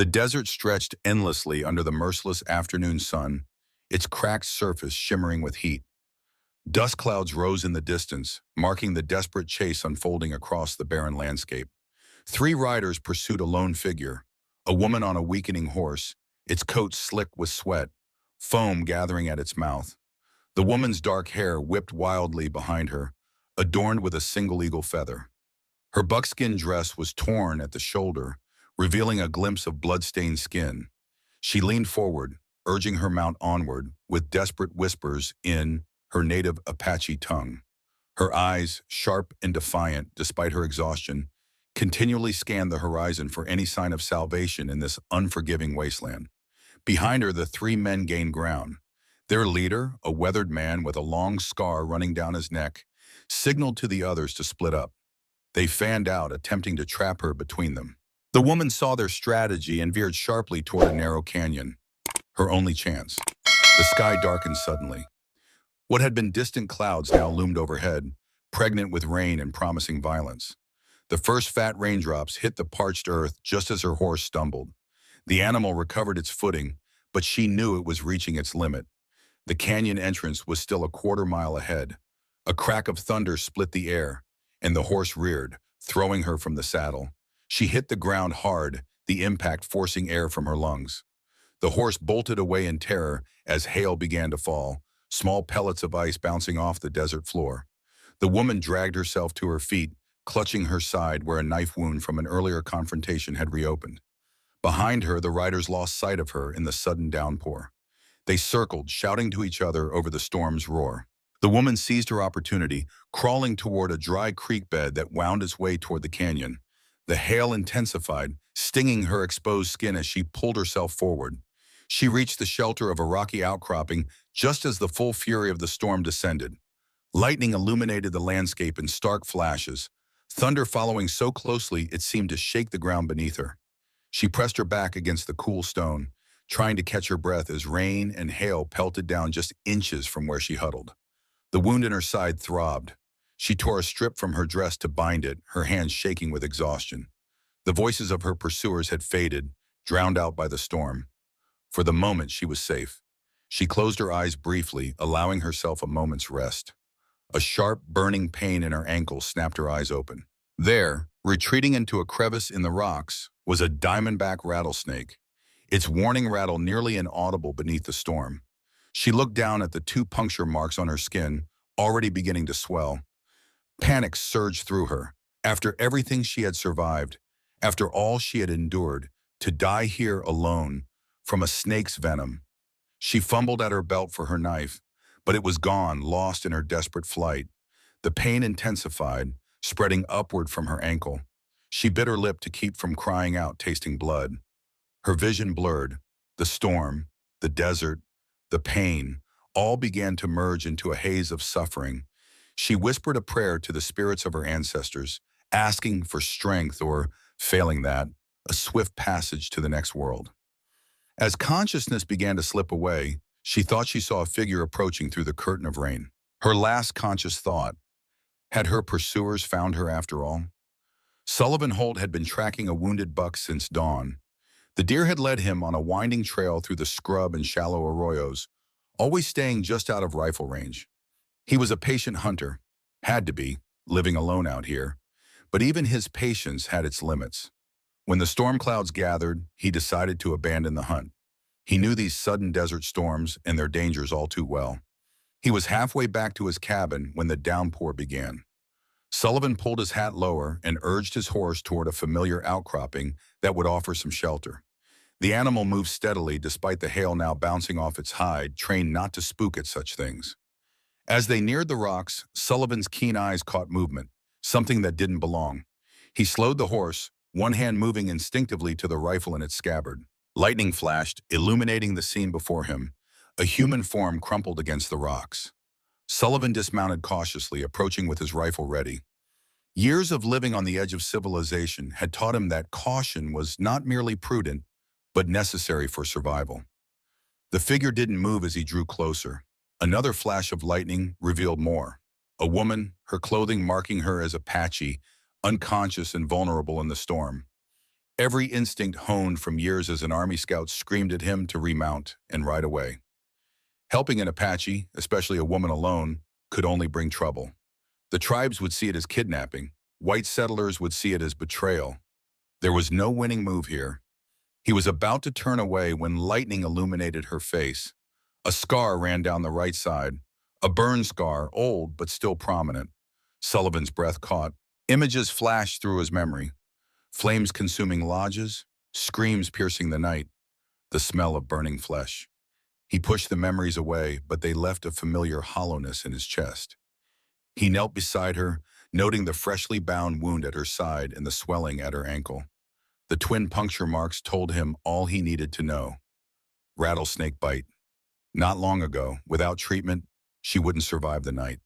The desert stretched endlessly under the merciless afternoon sun, its cracked surface shimmering with heat. Dust clouds rose in the distance, marking the desperate chase unfolding across the barren landscape. Three riders pursued a lone figure, a woman on a weakening horse, its coat slick with sweat, foam gathering at its mouth. The woman's dark hair whipped wildly behind her, adorned with a single eagle feather. Her buckskin dress was torn at the shoulder, revealing a glimpse of blood-stained skin. She leaned forward, urging her mount onward, with desperate whispers in her native Apache tongue. Her eyes, sharp and defiant despite her exhaustion, continually scanned the horizon for any sign of salvation in this unforgiving wasteland. Behind her, the three men gained ground. Their leader, a weathered man with a long scar running down his neck, signaled to the others to split up. They fanned out, attempting to trap her between them. The woman saw their strategy and veered sharply toward a narrow canyon, her only chance. The sky darkened suddenly. What had been distant clouds now loomed overhead, pregnant with rain and promising violence. The first fat raindrops hit the parched earth just as her horse stumbled. The animal recovered its footing, but she knew it was reaching its limit. The canyon entrance was still a quarter-mile ahead. A crack of thunder split the air, and the horse reared, throwing her from the saddle. She hit the ground hard, the impact forcing air from her lungs. The horse bolted away in terror as hail began to fall, small pellets of ice bouncing off the desert floor. The woman dragged herself to her feet, clutching her side where a knife wound from an earlier confrontation had reopened. Behind her, the riders lost sight of her in the sudden downpour. They circled, shouting to each other over the storm's roar. The woman seized her opportunity, crawling toward a dry creek bed that wound its way toward the canyon. The hail intensified, stinging her exposed skin as she pulled herself forward. She reached the shelter of a rocky outcropping just as the full fury of the storm descended. Lightning illuminated the landscape in stark flashes, thunder following so closely it seemed to shake the ground beneath her. She pressed her back against the cool stone, trying to catch her breath as rain and hail pelted down just inches from where she huddled. The wound in her side throbbed. She tore a strip from her dress to bind it, her hands shaking with exhaustion. The voices of her pursuers had faded, drowned out by the storm. For the moment, she was safe. She closed her eyes briefly, allowing herself a moment's rest. A sharp, burning pain in her ankle snapped her eyes open. There, retreating into a crevice in the rocks, was a diamondback rattlesnake, its warning rattle nearly inaudible beneath the storm. She looked down at the 2 puncture marks on her skin, already beginning to swell. Panic surged through her. After everything she had survived, after all she had endured, to die here alone, from a snake's venom. She fumbled at her belt for her knife, but it was gone, lost in her desperate flight. The pain intensified, spreading upward from her ankle. She bit her lip to keep from crying out, tasting blood. Her vision blurred. The storm, the desert, the pain, all began to merge into a haze of suffering. She whispered a prayer to the spirits of her ancestors, asking for strength or, failing that, a swift passage to the next world. As consciousness began to slip away, she thought she saw a figure approaching through the curtain of rain. Her last conscious thought, had her pursuers found her after all? Sullivan Holt had been tracking a wounded buck since dawn. The deer had led him on a winding trail through the scrub and shallow arroyos, always staying just out of rifle range. He was a patient hunter, had to be, living alone out here, but even his patience had its limits. When the storm clouds gathered, he decided to abandon the hunt. He knew these sudden desert storms and their dangers all too well. He was halfway back to his cabin when the downpour began. Sullivan pulled his hat lower and urged his horse toward a familiar outcropping that would offer some shelter. The animal moved steadily despite the hail now bouncing off its hide, trained not to spook at such things. As they neared the rocks, Sullivan's keen eyes caught movement, something that didn't belong. He slowed the horse, one hand moving instinctively to the rifle in its scabbard. Lightning flashed, illuminating the scene before him. A human form crumpled against the rocks. Sullivan dismounted cautiously, approaching with his rifle ready. Years of living on the edge of civilization had taught him that caution was not merely prudent, but necessary for survival. The figure didn't move as he drew closer. Another flash of lightning revealed more. A woman, her clothing marking her as Apache, unconscious and vulnerable in the storm. Every instinct honed from years as an Army scout screamed at him to remount and ride away. Helping an Apache, especially a woman alone, could only bring trouble. The tribes would see it as kidnapping. White settlers would see it as betrayal. There was no winning move here. He was about to turn away when lightning illuminated her face. A scar ran down the right side, a burn scar, old but still prominent. Sullivan's breath caught. Images flashed through his memory. Flames consuming lodges, screams piercing the night, the smell of burning flesh. He pushed the memories away, but they left a familiar hollowness in his chest. He knelt beside her, noting the freshly bound wound at her side and the swelling at her ankle. The twin puncture marks told him all he needed to know. Rattlesnake bite. Not long ago, without treatment, she wouldn't survive the night.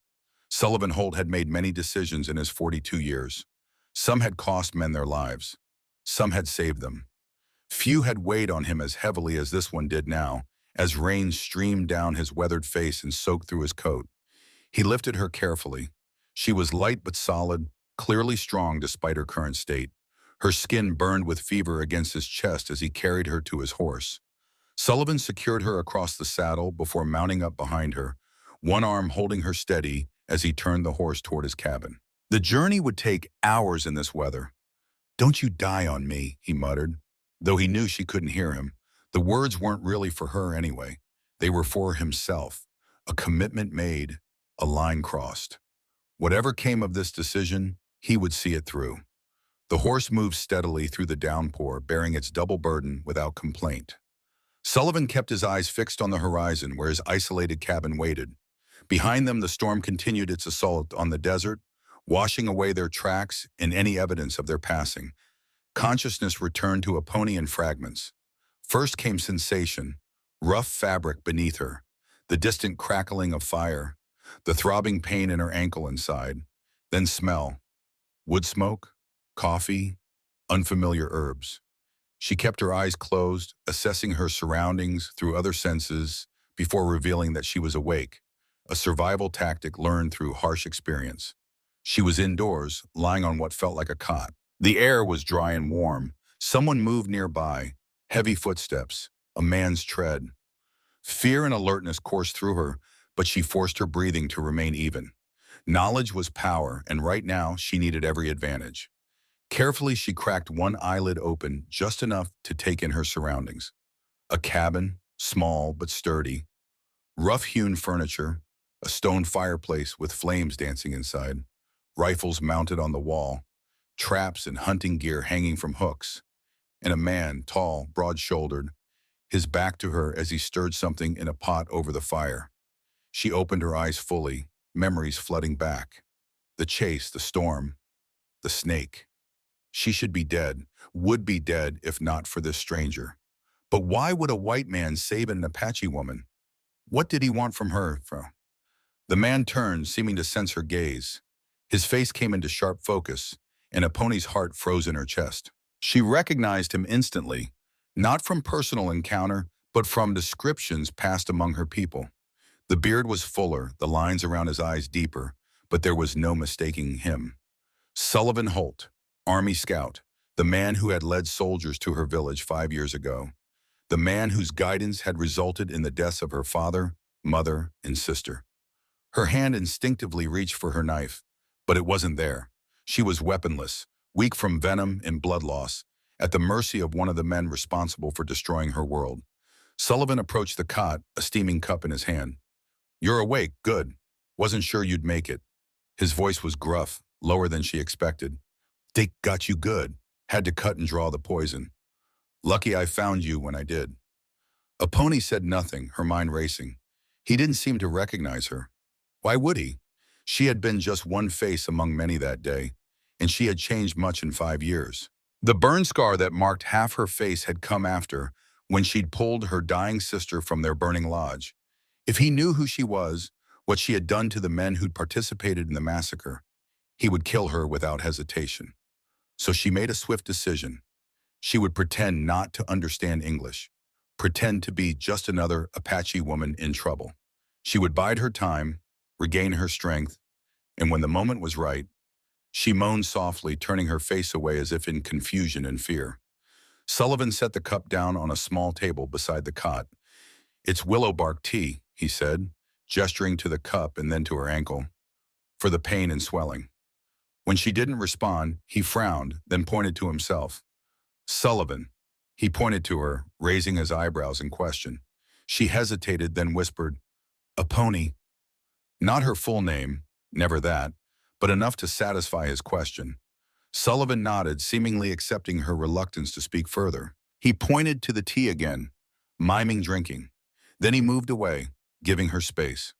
Sullivan Holt had made many decisions in his 42 years. Some had cost men their lives. Some had saved them. Few had weighed on him as heavily as this one did now, as rain streamed down his weathered face and soaked through his coat. He lifted her carefully. She was light but solid, clearly strong despite her current state. Her skin burned with fever against his chest as he carried her to his horse. Sullivan secured her across the saddle before mounting up behind her, one arm holding her steady as he turned the horse toward his cabin. The journey would take hours in this weather. "Don't you die on me," he muttered, though he knew she couldn't hear him. The words weren't really for her anyway. They were for himself. A commitment made, a line crossed. Whatever came of this decision, he would see it through. The horse moved steadily through the downpour, bearing its double burden without complaint. Sullivan kept his eyes fixed on the horizon where his isolated cabin waited. Behind them, the storm continued its assault on the desert, washing away their tracks and any evidence of their passing. Consciousness returned to Apache in fragments. First came sensation, rough fabric beneath her, the distant crackling of fire, the throbbing pain in her ankle and side. Then smell, wood smoke, coffee, unfamiliar herbs. She kept her eyes closed, assessing her surroundings through other senses before revealing that she was awake, a survival tactic learned through harsh experience. She was indoors, lying on what felt like a cot. The air was dry and warm. Someone moved nearby, heavy footsteps, a man's tread. Fear and alertness coursed through her, but she forced her breathing to remain even. Knowledge was power, and right now she needed every advantage. Carefully, she cracked one eyelid open just enough to take in her surroundings. A cabin, small but sturdy. Rough-hewn furniture, a stone fireplace with flames dancing inside, rifles mounted on the wall, traps and hunting gear hanging from hooks, and a man, tall, broad-shouldered, his back to her as he stirred something in a pot over the fire. She opened her eyes fully, memories flooding back. The chase, the storm, the snake. She should be dead, would be dead if not for this stranger. But why would a white man save an Apache woman? What did he want from her? The man turned, seeming to sense her gaze. His face came into sharp focus, and Apache's heart froze in her chest. She recognized him instantly, not from personal encounter, but from descriptions passed among her people. The beard was fuller, the lines around his eyes deeper, but there was no mistaking him. Sullivan Holt, Army scout, the man who had led soldiers to her village 5 years ago, the man whose guidance had resulted in the deaths of her father, mother, and sister. Her hand instinctively reached for her knife, but it wasn't there. She was weaponless, weak from venom and blood loss, at the mercy of one of the men responsible for destroying her world. Sullivan approached the cot, a steaming cup in his hand. "You're awake, good. Wasn't sure you'd make it." His voice was gruff, lower than she expected. "Dick got you good. Had to cut and draw the poison. Lucky I found you when I did." Apache said nothing, her mind racing. He didn't seem to recognize her. Why would he? She had been just one face among many that day, and she had changed much in 5 years. The burn scar that marked half her face had come after, when she'd pulled her dying sister from their burning lodge. If he knew who she was, what she had done to the men who'd participated in the massacre, he would kill her without hesitation. So she made a swift decision. She would pretend not to understand English, pretend to be just another Apache woman in trouble. She would bide her time, regain her strength, and when the moment was right, she moaned softly, turning her face away as if in confusion and fear. Sullivan set the cup down on a small table beside the cot. "It's willow bark tea," he said, gesturing to the cup and then to her ankle, "for the pain and swelling." When she didn't respond, he frowned, then pointed to himself. "Sullivan." He pointed to her, raising his eyebrows in question. She hesitated, then whispered, "A pony." Not her full name, never that, but enough to satisfy his question. Sullivan nodded, seemingly accepting her reluctance to speak further. He pointed to the tea again, miming drinking. Then he moved away, giving her space.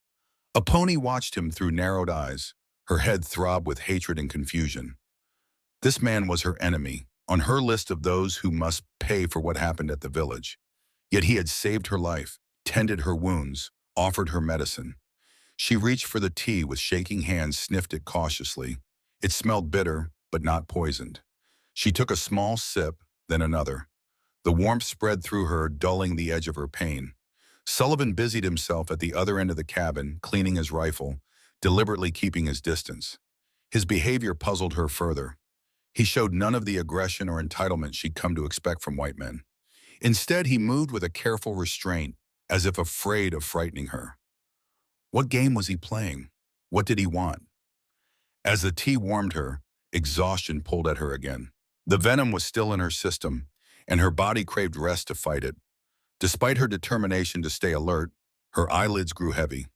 A pony watched him through narrowed eyes. Her head throbbed with hatred and confusion. This man was her enemy, on her list of those who must pay for what happened at the village. Yet he had saved her life, tended her wounds, offered her medicine. She reached for the tea with shaking hands, sniffed it cautiously. It smelled bitter, but not poisoned. She took a small sip, then another. The warmth spread through her, dulling the edge of her pain. Sullivan busied himself at the other end of the cabin, cleaning his rifle, deliberately keeping his distance. His behavior puzzled her further. He showed none of the aggression or entitlement she'd come to expect from white men. Instead, he moved with a careful restraint, as if afraid of frightening her. What game was he playing? What did he want? As the tea warmed her, exhaustion pulled at her again. The venom was still in her system, and her body craved rest to fight it. Despite her determination to stay alert, her eyelids grew heavy.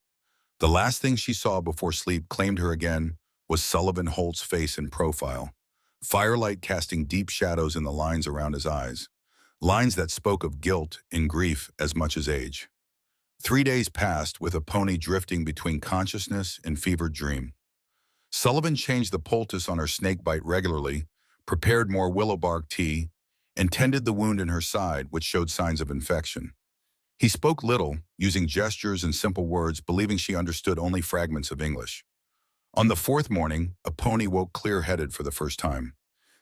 The last thing she saw before sleep claimed her again was Sullivan Holt's face in profile, firelight casting deep shadows in the lines around his eyes, lines that spoke of guilt and grief as much as age. 3 days passed with a pony drifting between consciousness and fevered dream. Sullivan changed the poultice on her snakebite regularly, prepared more willow bark tea, and tended the wound in her side, which showed signs of infection. He spoke little, using gestures and simple words, believing she understood only fragments of English. On the fourth morning, a pony woke clear-headed for the first time.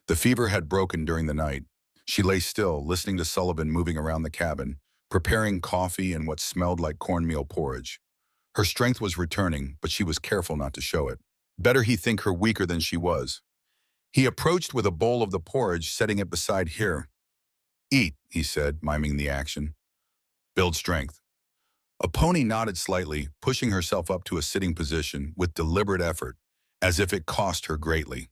The fever had broken during the night. She lay still, listening to Sullivan moving around the cabin, preparing coffee and what smelled like cornmeal porridge. Her strength was returning, but she was careful not to show it. Better he think her weaker than she was. He approached with a bowl of the porridge, setting it beside her. "Eat," he said, miming the action. "Build strength." A pony nodded slightly, pushing herself up to a sitting position with deliberate effort, as if it cost her greatly.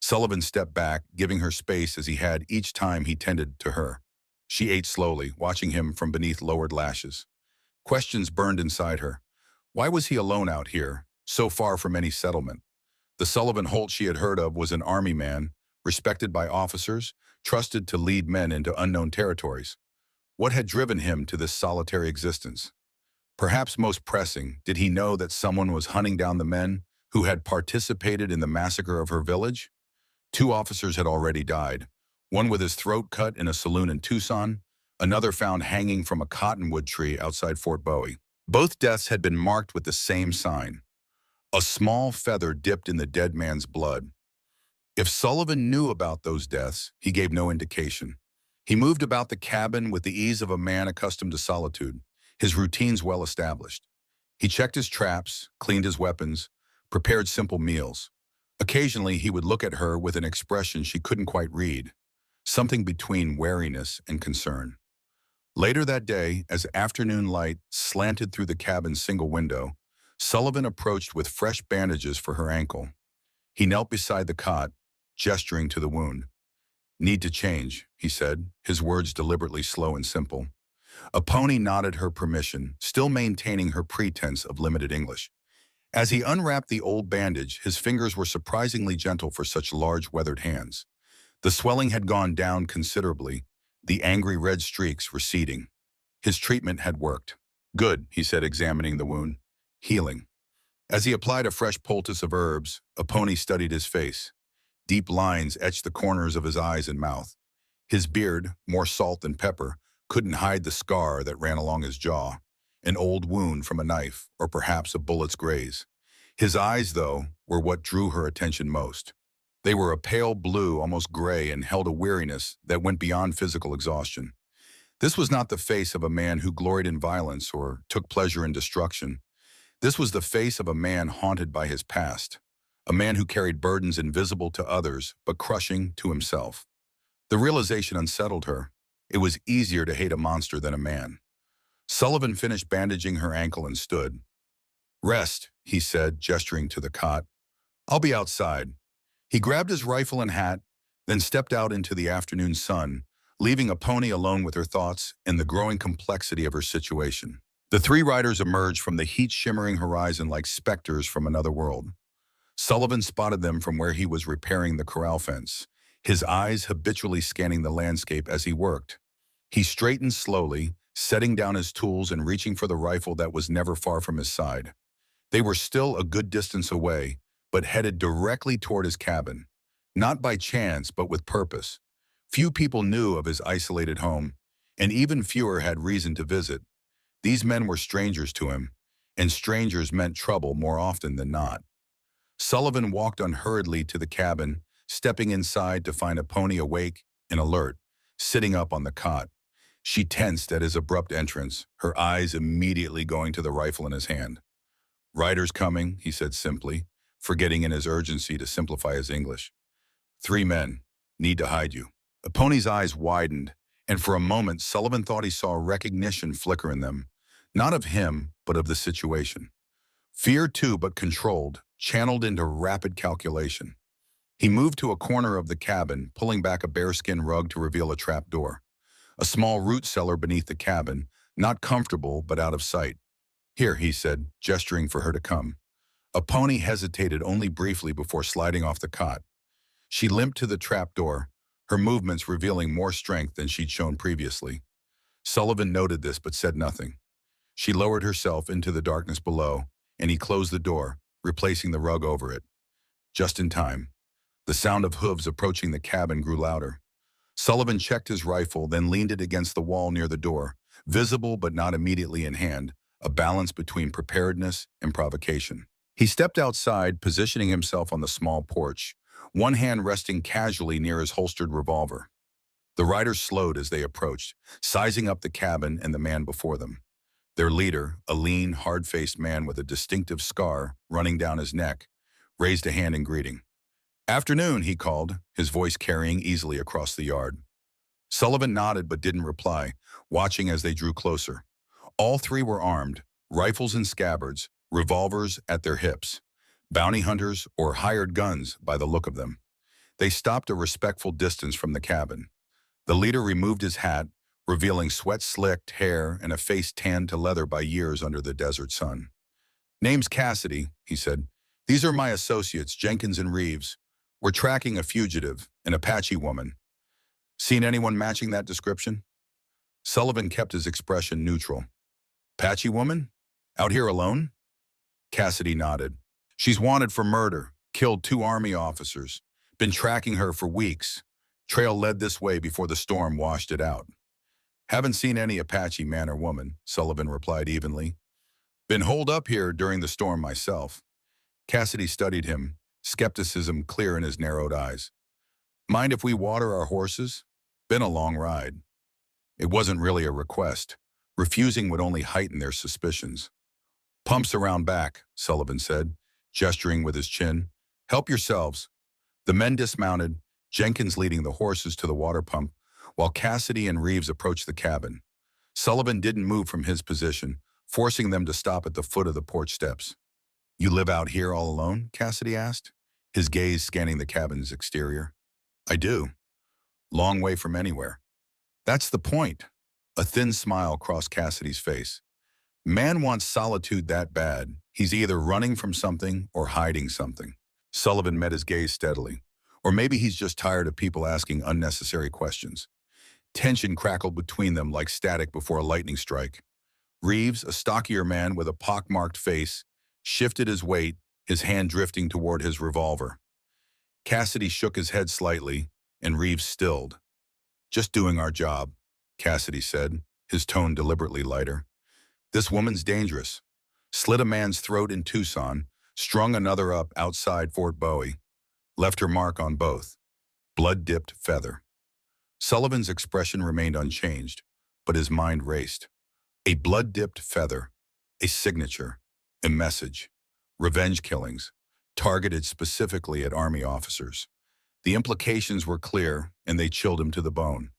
Sullivan stepped back, giving her space as he had each time he tended to her. She ate slowly, watching him from beneath lowered lashes. Questions burned inside her. Why was he alone out here, so far from any settlement? The Sullivan Holt she had heard of was an army man, respected by officers, trusted to lead men into unknown territories. What had driven him to this solitary existence? Perhaps most pressing, did he know that someone was hunting down the men who had participated in the massacre of her village? 2 officers had already died, one with his throat cut in a saloon in Tucson, another found hanging from a cottonwood tree outside Fort Bowie. Both deaths had been marked with the same sign, a small feather dipped in the dead man's blood. If Sullivan knew about those deaths, he gave no indication. He moved about the cabin with the ease of a man accustomed to solitude, his routines well established. He checked his traps, cleaned his weapons, prepared simple meals. Occasionally, he would look at her with an expression she couldn't quite read, something between wariness and concern. Later that day, as afternoon light slanted through the cabin's single window, Sullivan approached with fresh bandages for her ankle. He knelt beside the cot, gesturing to the wound. "Need to change," he said, his words deliberately slow and simple. A pony nodded her permission, still maintaining her pretense of limited English. As he unwrapped the old bandage, his fingers were surprisingly gentle for such large, weathered hands. The swelling had gone down considerably, the angry red streaks receding. His treatment had worked. "Good," he said, examining the wound. "Healing." As he applied a fresh poultice of herbs, a pony studied his face. Deep lines etched the corners of his eyes and mouth. His beard, more salt than pepper, couldn't hide the scar that ran along his jaw, an old wound from a knife or perhaps a bullet's graze. His eyes, though, were what drew her attention most. They were a pale blue, almost gray, and held a weariness that went beyond physical exhaustion. This was not the face of a man who gloried in violence or took pleasure in destruction. This was the face of a man haunted by his past, a man who carried burdens invisible to others but crushing to himself. The realization unsettled her. It was easier to hate a monster than a man. Sullivan finished bandaging her ankle and stood. "Rest," he said, gesturing to the cot. "I'll be outside." He grabbed his rifle and hat, then stepped out into the afternoon sun, leaving Aponi alone with her thoughts and the growing complexity of her situation. The three riders emerged from the heat-shimmering horizon like specters from another world. Sullivan spotted them from where he was repairing the corral fence, his eyes habitually scanning the landscape as he worked. He straightened slowly, setting down his tools and reaching for the rifle that was never far from his side. They were still a good distance away, but headed directly toward his cabin. Not by chance, but with purpose. Few people knew of his isolated home, and even fewer had reason to visit. These men were strangers to him, and strangers meant trouble more often than not. Sullivan walked unhurriedly to the cabin, stepping inside to find Aponi awake and alert, sitting up on the cot. She tensed at his abrupt entrance, her eyes immediately going to the rifle in his hand. "Riders coming," he said simply, forgetting in his urgency to simplify his English. "Three men. Need to hide you." Aponi's eyes widened, and for a moment Sullivan thought he saw recognition flicker in them, not of him, but of the situation. Fear too, but controlled, channeled into rapid calculation. He moved to a corner of the cabin, pulling back a bearskin rug to reveal a trapdoor. A small root cellar beneath the cabin, not comfortable but out of sight. "Here," he said, gesturing for her to come. Aponi hesitated only briefly before sliding off the cot. She limped to the trapdoor, her movements revealing more strength than she'd shown previously. Sullivan noted this but said nothing. She lowered herself into the darkness below, and he closed the door, replacing the rug over it. Just in time. The sound of hooves approaching the cabin grew louder. Sullivan checked his rifle, then leaned it against the wall near the door, visible but not immediately in hand, a balance between preparedness and provocation. He stepped outside, positioning himself on the small porch, one hand resting casually near his holstered revolver. The riders slowed as they approached, sizing up the cabin and the man before them. Their leader, a lean, hard-faced man with a distinctive scar running down his neck, raised a hand in greeting. "Afternoon," he called, his voice carrying easily across the yard. Sullivan nodded but didn't reply, watching as they drew closer. All three were armed, rifles in scabbards, revolvers at their hips. Bounty hunters or hired guns by the look of them. They stopped a respectful distance from the cabin. The leader removed his hat, revealing sweat-slicked hair and a face tanned to leather by years under the desert sun. "Name's Cassidy," he said. "These are my associates, Jenkins and Reeves. We're tracking a fugitive, an Apache woman. Seen anyone matching that description?" Sullivan kept his expression neutral. "Apache woman? Out here alone?" Cassidy nodded. "She's wanted for murder, killed 2 Army officers. Been tracking her for weeks. Trail led this way before the storm washed it out." "Haven't seen any Apache man or woman," Sullivan replied evenly. "Been holed up here during the storm myself." Cassidy studied him, skepticism clear in his narrowed eyes. "Mind if we water our horses? Been a long ride." It wasn't really a request. Refusing would only heighten their suspicions. "Pumps around back," Sullivan said, gesturing with his chin. "Help yourselves." The men dismounted, Jenkins leading the horses to the water pump, while Cassidy and Reeves approached the cabin. Sullivan didn't move from his position, forcing them to stop at the foot of the porch steps. "You live out here all alone?" Cassidy asked, his gaze scanning the cabin's exterior. "I do. Long way from anywhere." "That's the point." A thin smile crossed Cassidy's face. "Man wants solitude that bad. He's either running from something or hiding something." Sullivan met his gaze steadily. Or maybe he's just tired of people asking unnecessary questions. Tension crackled between them like static before a lightning strike. Reeves, a stockier man with a pockmarked face, shifted his weight, his hand drifting toward his revolver. Cassidy shook his head slightly, and Reeves stilled. "Just doing our job," Cassidy said, his tone deliberately lighter. "This woman's dangerous. Slit a man's throat in Tucson, strung another up outside Fort Bowie. Left her mark on both. Blood-dipped feather." Sullivan's expression remained unchanged, but his mind raced. A blood-dipped feather, a signature, a message. Revenge killings, targeted specifically at Army officers. The implications were clear, and they chilled him to the bone.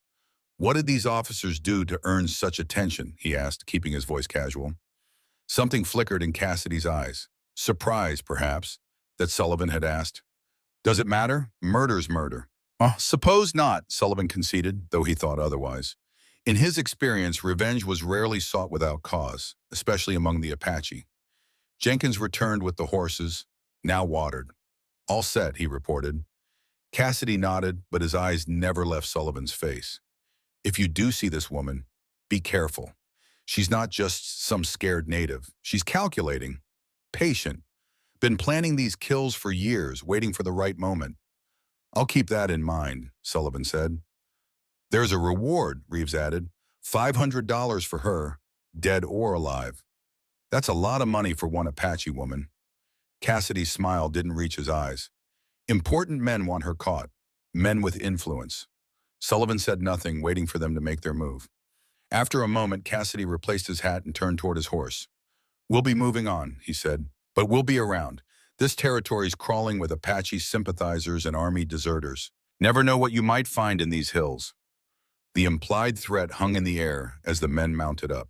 What did these officers do to earn such attention? He asked, keeping his voice casual. Something flickered in Cassidy's eyes. Surprise, perhaps, that Sullivan had asked. Does it matter? Murder's murder. Suppose not, Sullivan conceded, though he thought otherwise. In his experience, revenge was rarely sought without cause, especially among the Apache. Jenkins returned with the horses, now watered. All set, he reported. Cassidy nodded, but his eyes never left Sullivan's face. If you do see this woman, be careful. She's not just some scared native. She's calculating, patient, been planning these kills for years, waiting for the right moment. I'll keep that in mind, Sullivan said. There's a reward, Reeves added. $500 for her, dead or alive. That's a lot of money for one Apache woman. Cassidy's smile didn't reach his eyes. Important men want her caught, men with influence. Sullivan said nothing, waiting for them to make their move. After a moment, Cassidy replaced his hat and turned toward his horse. We'll be moving on, he said, but we'll be around. This territory's crawling with Apache sympathizers and army deserters. Never know what you might find in these hills. The implied threat hung in the air as the men mounted up.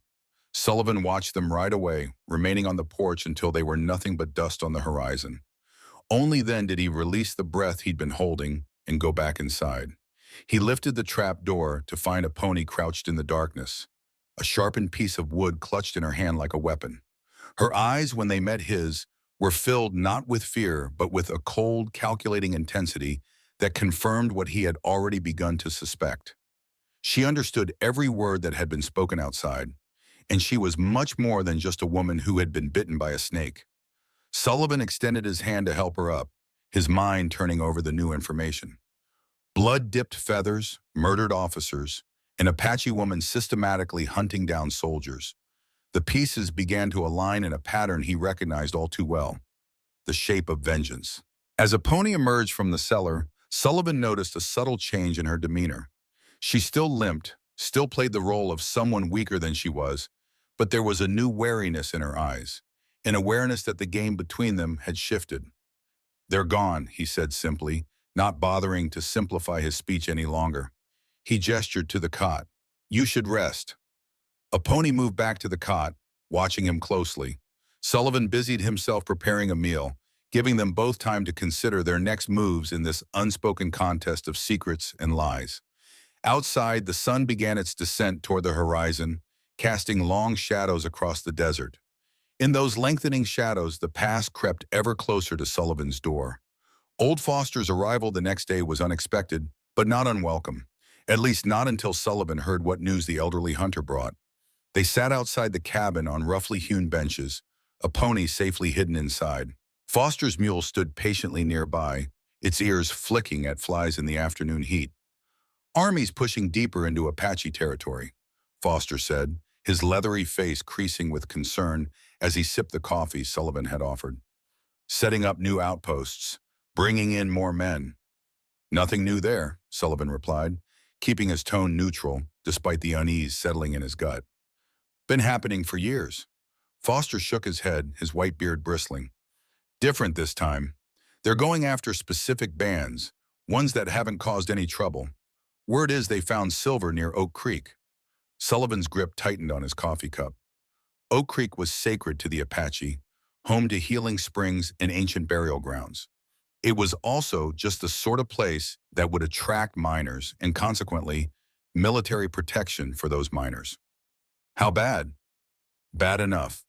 Sullivan watched them ride away, remaining on the porch until they were nothing but dust on the horizon. Only then did he release the breath he'd been holding and go back inside. He lifted the trap door to find a pony crouched in the darkness, a sharpened piece of wood clutched in her hand like a weapon. Her eyes, when they met his, were filled not with fear, but with a cold, calculating intensity that confirmed what he had already begun to suspect. She understood every word that had been spoken outside, and she was much more than just a woman who had been bitten by a snake. Sullivan extended his hand to help her up, his mind turning over the new information. Blood-dipped feathers, murdered officers, an Apache woman systematically hunting down soldiers. The pieces began to align in a pattern he recognized all too well, the shape of vengeance. As a pony emerged from the cellar, Sullivan noticed a subtle change in her demeanor. She still limped, still played the role of someone weaker than she was, but there was a new wariness in her eyes, an awareness that the game between them had shifted. They're gone, he said simply, not bothering to simplify his speech any longer. He gestured to the cot. You should rest. A pony moved back to the cot, watching him closely. Sullivan busied himself preparing a meal, giving them both time to consider their next moves in this unspoken contest of secrets and lies. Outside, the sun began its descent toward the horizon, casting long shadows across the desert. In those lengthening shadows, the past crept ever closer to Sullivan's door. Old Foster's arrival the next day was unexpected, but not unwelcome, at least not until Sullivan heard what news the elderly hunter brought. They sat outside the cabin on roughly hewn benches, a pony safely hidden inside. Foster's mule stood patiently nearby, its ears flicking at flies in the afternoon heat. Army's pushing deeper into Apache territory, Foster said, his leathery face creasing with concern as he sipped the coffee Sullivan had offered. Setting up new outposts, bringing in more men. Nothing new there, Sullivan replied, keeping his tone neutral despite the unease settling in his gut. Been happening for years. Foster shook his head, his white beard bristling. Different this time. They're going after specific bands, ones that haven't caused any trouble. Word is they found silver near Oak Creek. Sullivan's grip tightened on his coffee cup. Oak Creek was sacred to the Apache, home to healing springs and ancient burial grounds. It was also just the sort of place that would attract miners and, consequently, military protection for those miners. How bad? Bad enough.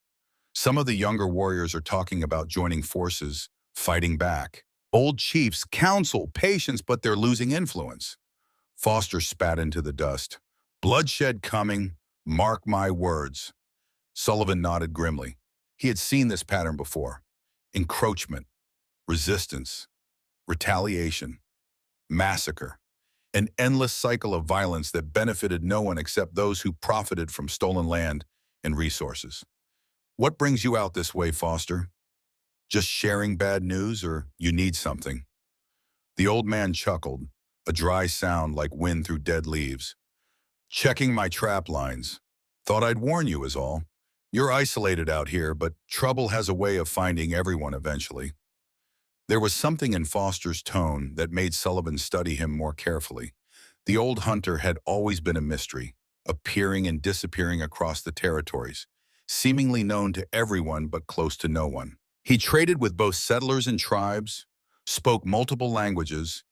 Some of the younger warriors are talking about joining forces, fighting back. Old chiefs counsel patience, but they're losing influence. Foster spat into the dust. Bloodshed coming, mark my words. Sullivan nodded grimly. He had seen this pattern before. Encroachment, resistance, retaliation, massacre. An endless cycle of violence that benefited no one except those who profited from stolen land and resources. What brings you out this way, Foster? Just sharing bad news, or you need something? The old man chuckled, a dry sound like wind through dead leaves. Checking my trap lines. Thought I'd warn you is all. You're isolated out here, but trouble has a way of finding everyone eventually. There was something in Foster's tone that made Sullivan study him more carefully. The old hunter had always been a mystery, appearing and disappearing across the territories, seemingly known to everyone but close to no one. He traded with both settlers and tribes, spoke multiple languages,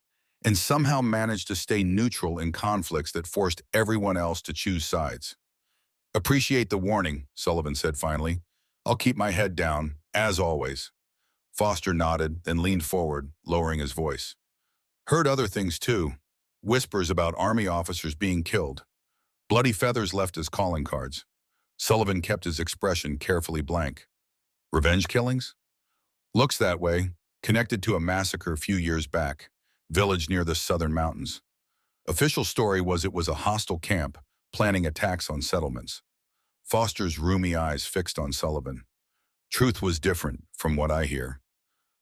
and somehow managed to stay neutral in conflicts that forced everyone else to choose sides. "Appreciate the warning," Sullivan said finally. "I'll keep my head down, as always." Foster nodded, then leaned forward, lowering his voice. "Heard other things too. Whispers about army officers being killed. Bloody feathers left as calling cards." Sullivan kept his expression carefully blank. "Revenge killings?" "Looks that way. Connected to a massacre a few years back. Village near the southern mountains. Official story was it was a hostile camp, planning attacks on settlements." Foster's roomy eyes fixed on Sullivan. "Truth was different, from what I hear."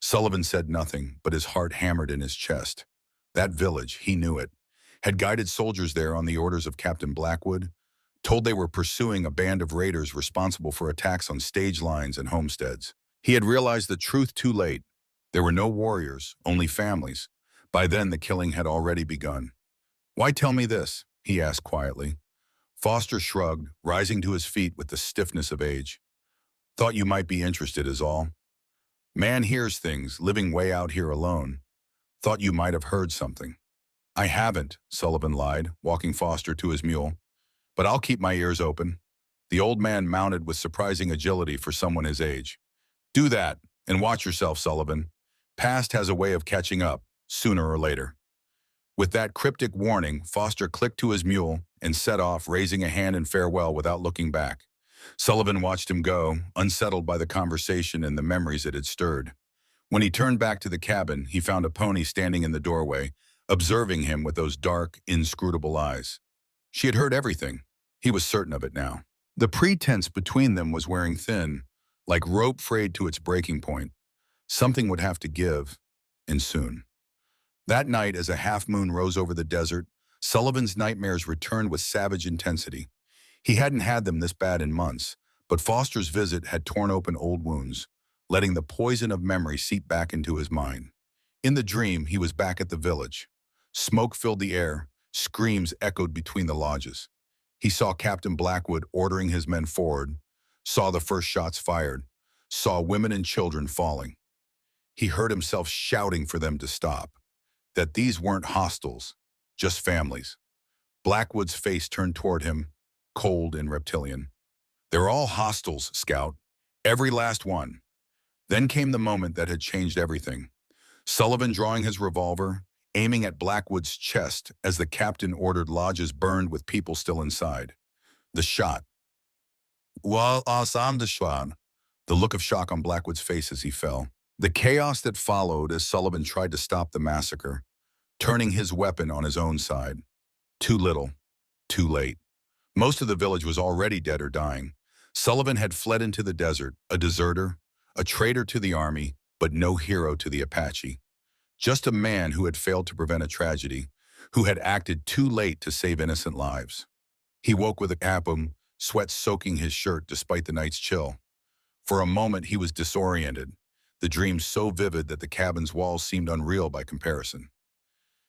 Sullivan said nothing, but his heart hammered in his chest. That village, he knew it, had guided soldiers there on the orders of Captain Blackwood, told they were pursuing a band of raiders responsible for attacks on stage lines and homesteads. He had realized the truth too late. There were no warriors, only families. By then, the killing had already begun. "Why tell me this?" he asked quietly. Foster shrugged, rising to his feet with the stiffness of age. "Thought you might be interested is all. Man hears things, living way out here alone. Thought you might have heard something." "I haven't," Sullivan lied, walking Foster to his mule. "But I'll keep my ears open." The old man mounted with surprising agility for someone his age. "Do that, and watch yourself, Sullivan. Past has a way of catching up, sooner or later." With that cryptic warning, Foster clicked to his mule and set off, raising a hand in farewell without looking back. Sullivan watched him go, unsettled by the conversation and the memories it had stirred. When he turned back to the cabin, he found a pony standing in the doorway, observing him with those dark, inscrutable eyes. She had heard everything. He was certain of it now. The pretense between them was wearing thin, like rope frayed to its breaking point. Something would have to give, and soon. That night, as a half-moon rose over the desert, Sullivan's nightmares returned with savage intensity. He hadn't had them this bad in months, but Foster's visit had torn open old wounds, letting the poison of memory seep back into his mind. In the dream, he was back at the village. Smoke filled the air, screams echoed between the lodges. He saw Captain Blackwood ordering his men forward, saw the first shots fired, saw women and children falling. He heard himself shouting for them to stop, that these weren't hostiles, just families. Blackwood's face turned toward him, cold and reptilian. "They're all hostiles, Scout. Every last one." Then came the moment that had changed everything. Sullivan drawing his revolver, aiming at Blackwood's chest as the captain ordered lodges burned with people still inside. The shot. "Well, Assam Deshwan." The look of shock on Blackwood's face as he fell. The chaos that followed as Sullivan tried to stop the massacre, turning his weapon on his own side. Too little, too late. Most of the village was already dead or dying. Sullivan had fled into the desert, a deserter, a traitor to the army, but no hero to the Apache. Just a man who had failed to prevent a tragedy, who had acted too late to save innocent lives. He woke with a capum, sweat soaking his shirt despite the night's chill. For a moment he was disoriented, the dream so vivid that the cabin's walls seemed unreal by comparison.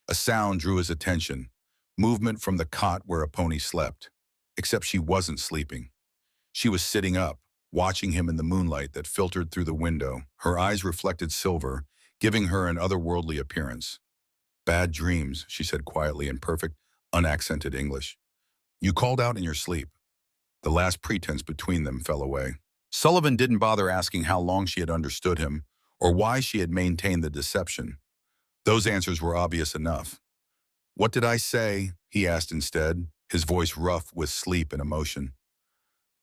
A sound drew his attention, movement from the cot where a pony slept. Except she wasn't sleeping. She was sitting up, watching him in the moonlight that filtered through the window. Her eyes reflected silver, giving her an otherworldly appearance. "Bad dreams," she said quietly in perfect, unaccented English. "You called out in your sleep." The last pretense between them fell away. Sullivan didn't bother asking how long she had understood him, or why she had maintained the deception. Those answers were obvious enough. "What did I say?" he asked instead, his voice rough with sleep and emotion.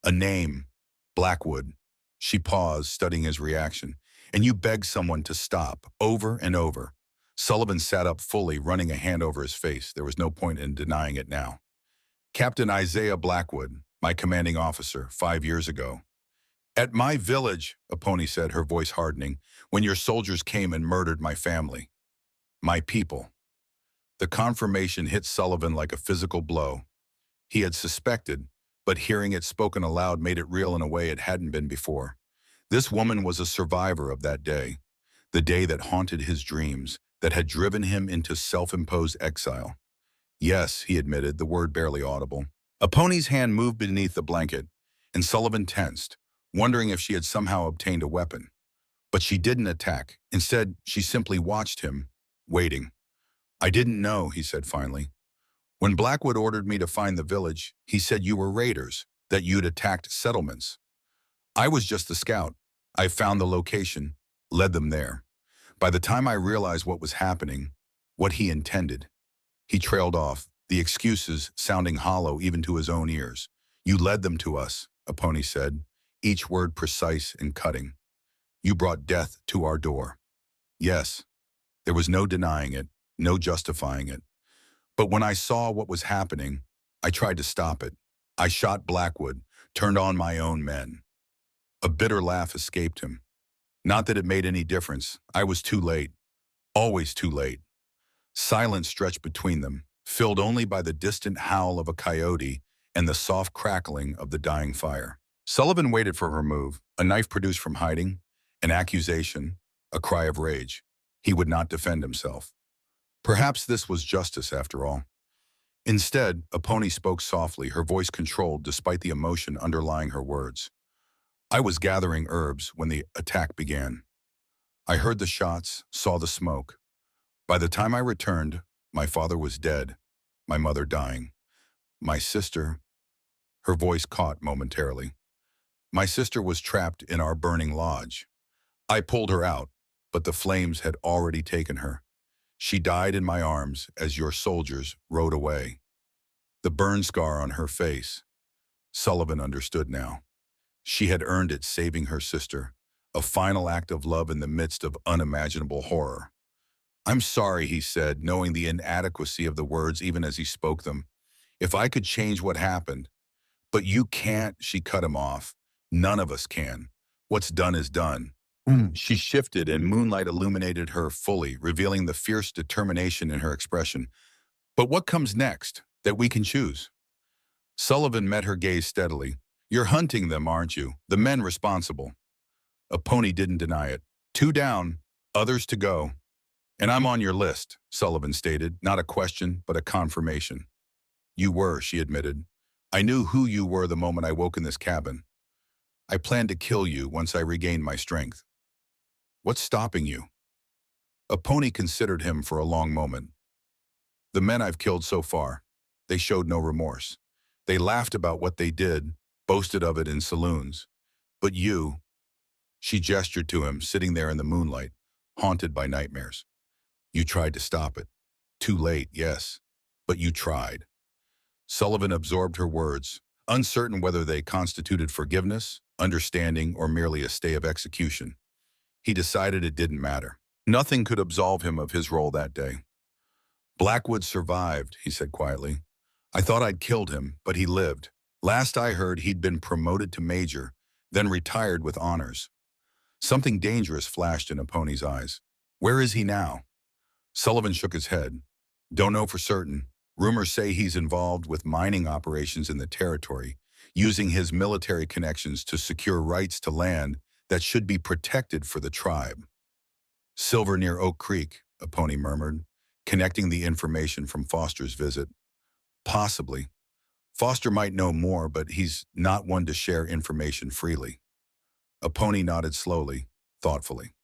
"A name. Blackwood." She paused, studying his reaction. "And you begged someone to stop, over and over." Sullivan sat up fully, running a hand over his face. There was no point in denying it now. "Captain Isaiah Blackwood, my commanding officer, 5 years ago." "At my village," Apache said, her voice hardening, "when your soldiers came and murdered my family. My people." The confirmation hit Sullivan like a physical blow. He had suspected, but hearing it spoken aloud made it real in a way it hadn't been before. This woman was a survivor of that day. the day that haunted his dreams, that had driven him into self-imposed exile. Yes, he admitted, the word barely audible. A pony's hand moved beneath the blanket, and Sullivan tensed, wondering if she had somehow obtained a weapon. But she didn't attack. Instead, she simply watched him, waiting. "I didn't know," he said finally. "When Blackwood ordered me to find the village, he said you were raiders, that you'd attacked settlements. I was just the scout. I found the location, led them there. By the time I realized what was happening, what he intended, he trailed off, the excuses sounding hollow even to his own ears. You led them to us," Apache said, each word precise and cutting. "You brought death to our door." Yes, there was no denying it, no justifying it. "But when I saw what was happening, I tried to stop it. I shot Blackwood, turned on my own men." A bitter laugh escaped him. "Not that it made any difference. I was too late. Always too late." Silence stretched between them, filled only by the distant howl of a coyote and the soft crackling of the dying fire. Sullivan waited for her move, a knife produced from hiding, an accusation, a cry of rage. He would not defend himself. Perhaps this was justice after all. Instead, Apache spoke softly, her voice controlled despite the emotion underlying her words. "I was gathering herbs when the attack began. I heard the shots, saw the smoke. By the time I returned, my father was dead, my mother dying. My sister—" Her voice caught momentarily. "My sister was trapped in our burning lodge. I pulled her out, but the flames had already taken her. She died in my arms as your soldiers rode away." The burn scar on her face. Sullivan understood now. She had earned it saving her sister, a final act of love in the midst of unimaginable horror. "I'm sorry," he said, knowing the inadequacy of the words even as he spoke them. "If I could change what happened—" "But you can't," she cut him off. "None of us can. What's done is done." She shifted and moonlight illuminated her fully, revealing the fierce determination in her expression. "But what comes next, that we can choose?" Sullivan met her gaze steadily. "You're hunting them, aren't you? The men responsible." Apache didn't deny it. "Two down, others to go." "And I'm on your list," Sullivan stated, not a question, but a confirmation. "You were," she admitted. "I knew who you were the moment I woke in this cabin. I planned to kill you once I regained my strength." "What's stopping you?" Apache considered him for a long moment. "The men I've killed so far, they showed no remorse. They laughed about what they did, boasted of it in saloons. But you—" She gestured to him, sitting there in the moonlight, haunted by nightmares. "You tried to stop it. Too late, yes, but you tried." Sullivan absorbed her words, uncertain whether they constituted forgiveness, understanding, or merely a stay of execution. He decided it didn't matter. Nothing could absolve him of his role that day. "Blackwood survived," he said quietly. "I thought I'd killed him, but he lived. Last I heard, he'd been promoted to major, then retired with honors." Something dangerous flashed in Apache's eyes. "Where is he now?" Sullivan shook his head. "Don't know for certain. Rumors say he's involved with mining operations in the territory, using his military connections to secure rights to land that should be protected for the tribe." "Silver near Oak Creek," Apache murmured, connecting the information from Foster's visit. "Possibly. Foster might know more, but he's not one to share information freely." Apache nodded slowly, thoughtfully.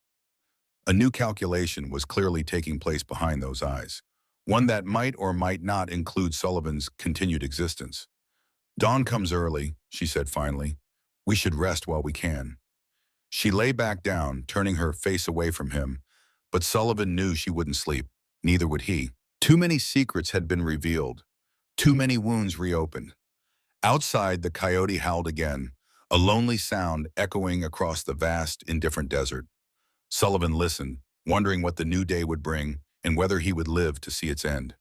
A new calculation was clearly taking place behind those eyes, one that might or might not include Sullivan's continued existence. "Dawn comes early," she said finally. "We should rest while we can." She lay back down, turning her face away from him, but Sullivan knew she wouldn't sleep. Neither would he. Too many secrets had been revealed. Too many wounds reopened. Outside, the coyote howled again, a lonely sound echoing across the vast, indifferent desert. Sullivan listened, wondering what the new day would bring and whether he would live to see its end.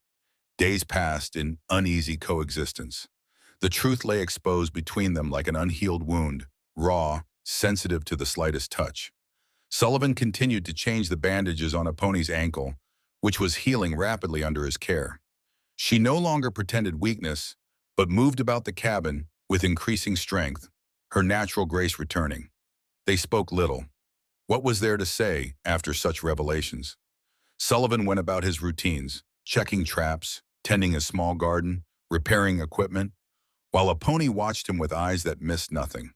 Days passed in uneasy coexistence. The truth lay exposed between them like an unhealed wound, raw, sensitive to the slightest touch. Sullivan continued to change the bandages on Apache's ankle, which was healing rapidly under his care. She no longer pretended weakness, but moved about the cabin with increasing strength, her natural grace returning. They spoke little. What was there to say after such revelations? Sullivan went about his routines, checking traps, tending his small garden, repairing equipment, while a pony watched him with eyes that missed nothing.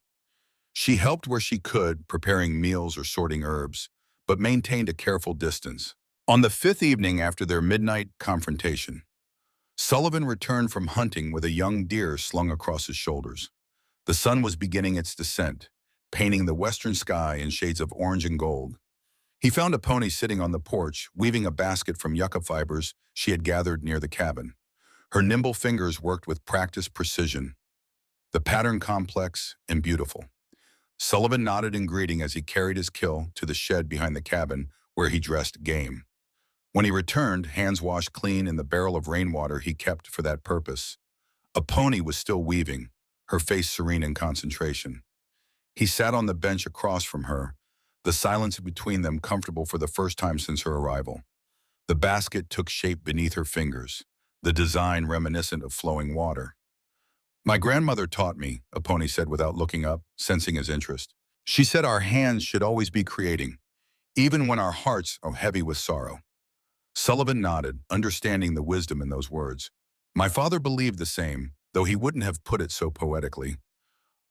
She helped where she could, preparing meals or sorting herbs, but maintained a careful distance. On the fifth evening after their midnight confrontation, Sullivan returned from hunting with a young deer slung across his shoulders. The sun was beginning its descent, painting the western sky in shades of orange and gold. He found a pony sitting on the porch, weaving a basket from yucca fibers she had gathered near the cabin. Her nimble fingers worked with practiced precision, the pattern complex and beautiful. Sullivan nodded in greeting as he carried his kill to the shed behind the cabin where he dressed game. When he returned, hands washed clean in the barrel of rainwater he kept for that purpose, a pony was still weaving, her face serene in concentration. He sat on the bench across from her, the silence between them comfortable for the first time since her arrival. The basket took shape beneath her fingers, the design reminiscent of flowing water. "My grandmother taught me," a pony said without looking up, sensing his interest. "She said our hands should always be creating, even when our hearts are heavy with sorrow." Sullivan nodded, understanding the wisdom in those words. "My father believed the same, though he wouldn't have put it so poetically.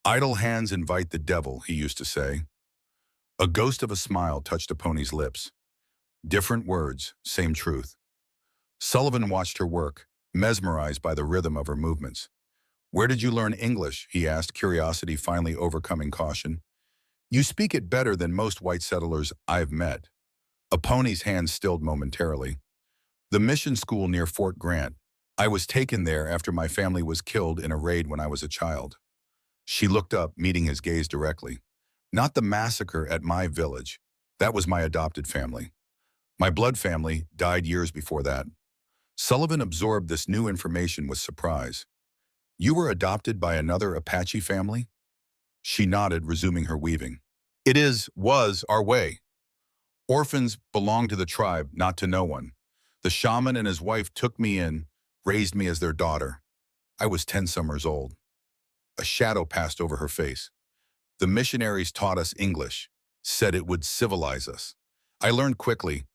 Idle hands invite the devil," he used to say. A ghost of a smile touched a pony's lips. Different words, same truth. Sullivan watched her work, mesmerized by the rhythm of her movements. "Where did you learn English?" he asked, curiosity finally overcoming caution. "You speak it better than most white settlers I've met." A pony's hand stilled momentarily. "The mission school near Fort Grant. I was taken there after my family was killed in a raid when I was a child." She looked up, meeting his gaze directly. "Not the massacre at my village. That was my adopted family. My blood family died years before that." Sullivan absorbed this new information with surprise. "You were adopted by another Apache family?" She nodded, resuming her weaving. Was our way. Orphans belong to the tribe, not to no one. The shaman and his wife took me in, raised me as their daughter. I was 10 summers old." A shadow passed over her face. "The missionaries taught us English, said it would civilize us. I learned quickly.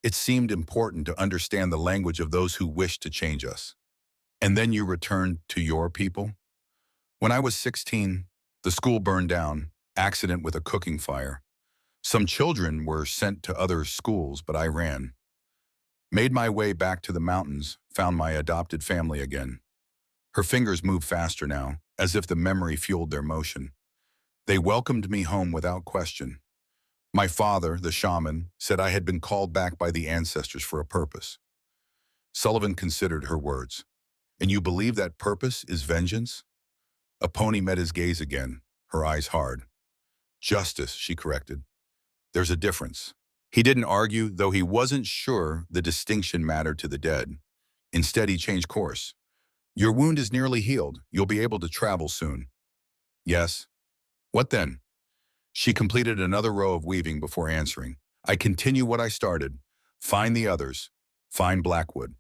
It seemed important to understand the language of those who wished to change us." "And then you returned to your people?" "When I was 16, the school burned down, accident with a cooking fire. Some children were sent to other schools, but I ran. Made my way back to the mountains, found my adopted family again." Her fingers moved faster now, as if the memory fueled their motion. "They welcomed me home without question. My father, the shaman, said I had been called back by the ancestors for a purpose." Sullivan considered her words. "And you believe that purpose is vengeance?" A pony met his gaze again, her eyes hard. "Justice," she corrected. "There's a difference." He didn't argue, though he wasn't sure the distinction mattered to the dead. Instead, he changed course. "Your wound is nearly healed. You'll be able to travel soon." "Yes." "What then?" She completed another row of weaving before answering. "I continue what I started. Find the others. Find Blackwood."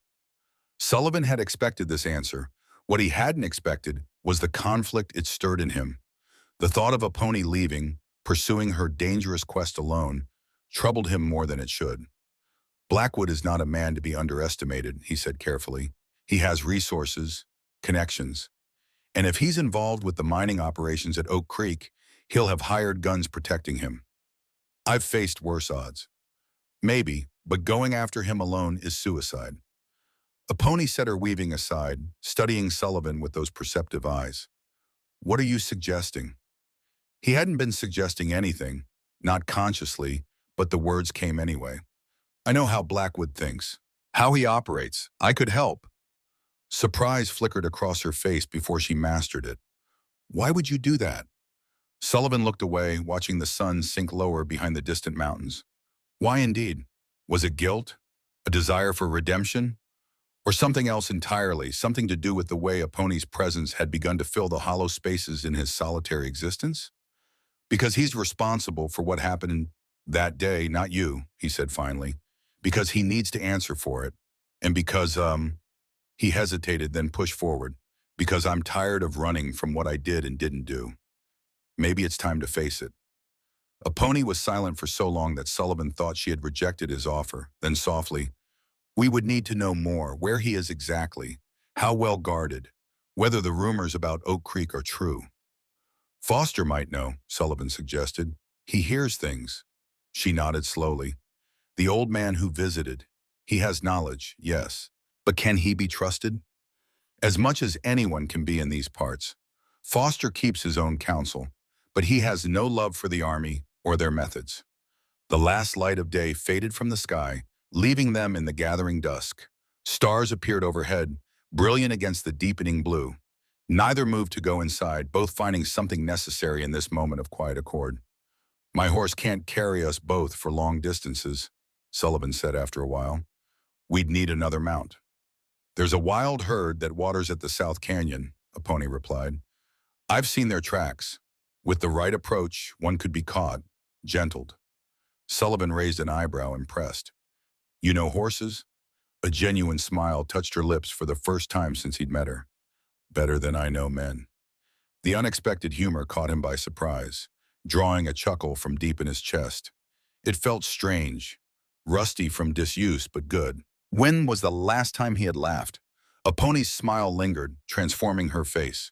Sullivan had expected this answer. What he hadn't expected was the conflict it stirred in him. The thought of a pony leaving, pursuing her dangerous quest alone, troubled him more than it should. "Blackwood is not a man to be underestimated," he said carefully. "He has resources, connections. And if he's involved with the mining operations at Oak Creek, he'll have hired guns protecting him. I've faced worse odds. Maybe, but going after him alone is suicide." A pony set her weaving aside, studying Sullivan with those perceptive eyes. "What are you suggesting?" He hadn't been suggesting anything, not consciously, but the words came anyway. "I know how Blackwood thinks, how he operates. I could help." Surprise flickered across her face before she mastered it. "Why would you do that?" Sullivan looked away, watching the sun sink lower behind the distant mountains. Why indeed? Was it guilt? A desire for redemption? Or something else entirely, something to do with the way a pony's presence had begun to fill the hollow spaces in his solitary existence? "Because he's responsible for what happened that day, not you," he said finally. "Because he needs to answer for it. And because, he hesitated, then pushed forward. Because I'm tired of running from what I did and didn't do. Maybe it's time to face it." A pony was silent for so long that Sullivan thought she had rejected his offer. Then softly, "We would need to know more, where he is exactly, how well guarded, whether the rumors about Oak Creek are true." "Foster might know," Sullivan suggested. "He hears things." She nodded slowly. "The old man who visited. He has knowledge, yes. But can he be trusted?" "As much as anyone can be in these parts. Foster keeps his own counsel, but he has no love for the army or their methods." The last light of day faded from the sky, leaving them in the gathering dusk. Stars appeared overhead, brilliant against the deepening blue. Neither moved to go inside, both finding something necessary in this moment of quiet accord. "My horse can't carry us both for long distances," Sullivan said after a while. "We'd need another mount." "There's a wild herd that waters at the South Canyon," a pony replied. "I've seen their tracks. With the right approach, one could be caught, gentled." Sullivan raised an eyebrow, impressed. "You know horses?" A genuine smile touched her lips for the first time since he'd met her. "Better than I know men." The unexpected humor caught him by surprise, drawing a chuckle from deep in his chest. It felt strange, rusty from disuse, but good. When was the last time he had laughed? A pony's smile lingered, transforming her face.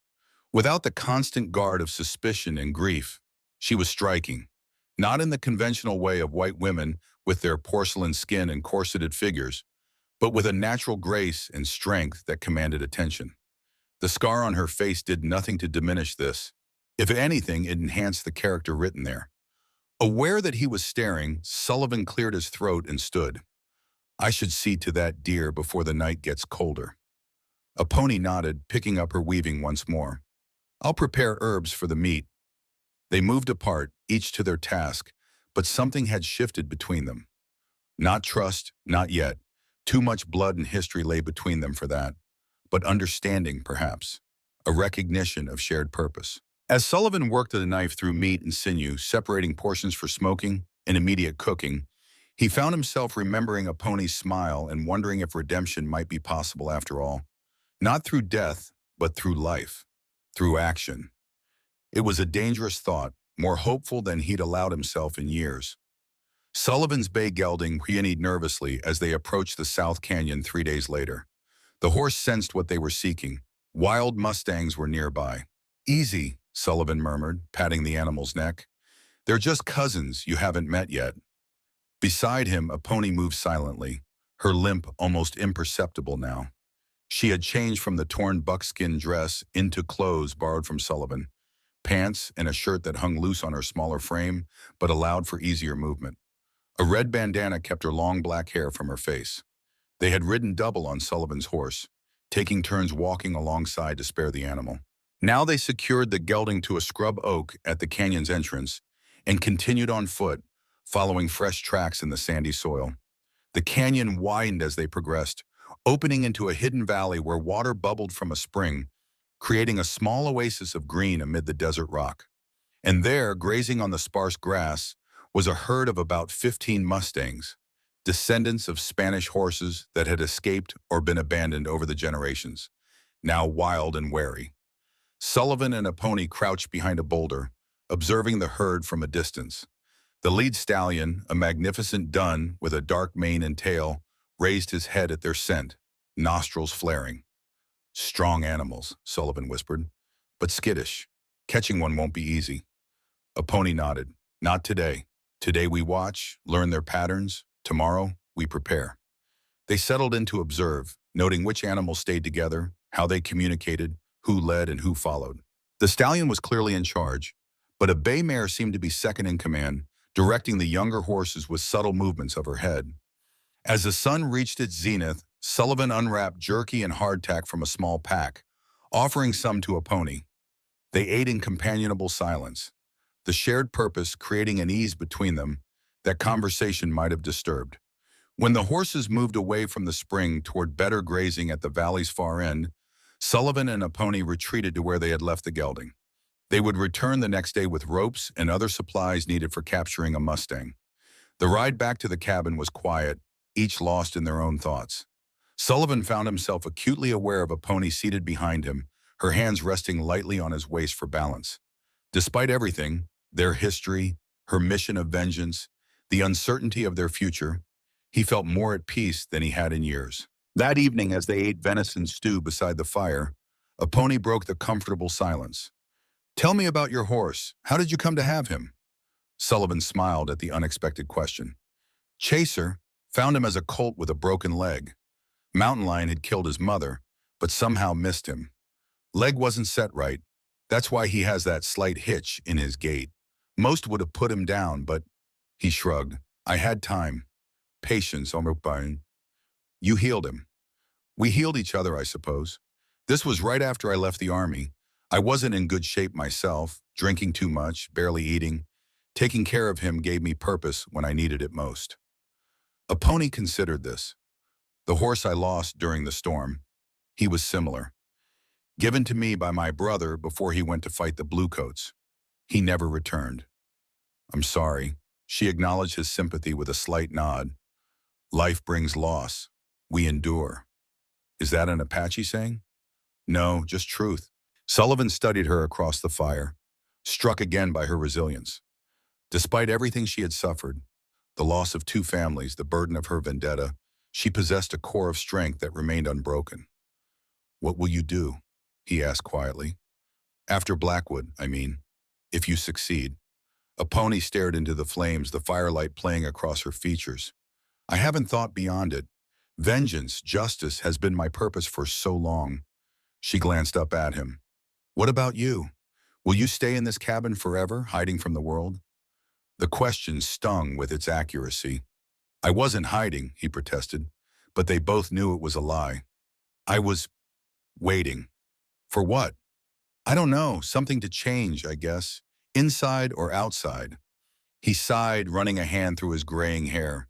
Without the constant guard of suspicion and grief, she was striking. Not in the conventional way of white women with their porcelain skin and corseted figures, but with a natural grace and strength that commanded attention. The scar on her face did nothing to diminish this. If anything, it enhanced the character written there. Aware that he was staring, Sullivan cleared his throat and stood. "I should see to that deer before the night gets colder." A pony nodded, picking up her weaving once more. "I'll prepare herbs for the meat." They moved apart, each to their task, but something had shifted between them. Not trust, not yet. Too much blood and history lay between them for that. But understanding, perhaps. A recognition of shared purpose. As Sullivan worked the knife through meat and sinew, separating portions for smoking and immediate cooking, he found himself remembering a pony's smile and wondering if redemption might be possible after all. Not through death, but through life. Through action. It was a dangerous thought, more hopeful than he'd allowed himself in years. Sullivan's bay gelding whinnied nervously as they approached the South Canyon 3 days later. The horse sensed what they were seeking. Wild mustangs were nearby. "Easy," Sullivan murmured, patting the animal's neck. "They're just cousins you haven't met yet." Beside him, a pony moved silently, her limp almost imperceptible now. She had changed from the torn buckskin dress into clothes borrowed from Sullivan, pants and a shirt that hung loose on her smaller frame but allowed for easier movement. A red bandana kept her long black hair from her face. They had ridden double on Sullivan's horse, taking turns walking alongside to spare the animal. Now they secured the gelding to a scrub oak at the canyon's entrance and continued on foot, following fresh tracks in the sandy soil. The canyon widened as they progressed, opening into a hidden valley where water bubbled from a spring, creating a small oasis of green amid the desert rock. And there, grazing on the sparse grass, was a herd of about 15 mustangs, descendants of Spanish horses that had escaped or been abandoned over the generations, now wild and wary. Sullivan and a pony crouched behind a boulder, observing the herd from a distance. The lead stallion, a magnificent dun with a dark mane and tail, raised his head at their scent, nostrils flaring. "Strong animals," Sullivan whispered, "but skittish. Catching one won't be easy." A pony nodded. "Not today. Today we watch, learn their patterns. Tomorrow we prepare." They settled in to observe, noting which animals stayed together, how they communicated, who led and who followed. The stallion was clearly in charge, but a bay mare seemed to be second in command, directing the younger horses with subtle movements of her head. As the sun reached its zenith, Sullivan unwrapped jerky and hardtack from a small pack, offering some to a pony. They ate in companionable silence, the shared purpose creating an ease between them that conversation might have disturbed. When the horses moved away from the spring toward better grazing at the valley's far end, Sullivan and a pony retreated to where they had left the gelding. They would return the next day with ropes and other supplies needed for capturing a mustang. The ride back to the cabin was quiet, each lost in their own thoughts. Sullivan found himself acutely aware of a pony seated behind him, her hands resting lightly on his waist for balance. Despite everything, their history, her mission of vengeance, the uncertainty of their future. He felt more at peace than he had in years. That evening, as they ate venison stew beside the fire, a pony broke the comfortable silence. "Tell me about your horse. How did you come to have him?" Sullivan smiled at the unexpected question. "Chaser found him as a colt with a broken leg. Mountain Lion had killed his mother, but somehow missed him. Leg wasn't set right. That's why he has that slight hitch in his gait. Most would have put him down, but..." He shrugged. "I had time. Patience, Omrupine. You healed him. We healed each other, I suppose. This was right after I left the army. I wasn't in good shape myself, drinking too much, barely eating. Taking care of him gave me purpose when I needed it most." A pony considered this. "The horse I lost during the storm, he was similar. Given to me by my brother before he went to fight the Bluecoats. He never returned." "I'm sorry." She acknowledged his sympathy with a slight nod. "Life brings loss. We endure." "Is that an Apache saying?" "No, just truth." Sullivan studied her across the fire, struck again by her resilience. Despite everything she had suffered, the loss of two families, the burden of her vendetta, she possessed a core of strength that remained unbroken. "What will you do?" he asked quietly. "After Blackwood, I mean, if you succeed." A pony stared into the flames, the firelight playing across her features. "I haven't thought beyond it. Vengeance, justice has been my purpose for so long." She glanced up at him. "What about you? Will you stay in this cabin forever, hiding from the world?" The question stung with its accuracy. "I wasn't hiding," he protested, but they both knew it was a lie. "I was waiting." "For what?" "I don't know, something to change, I guess. Inside or outside." He sighed, running a hand through his graying hair.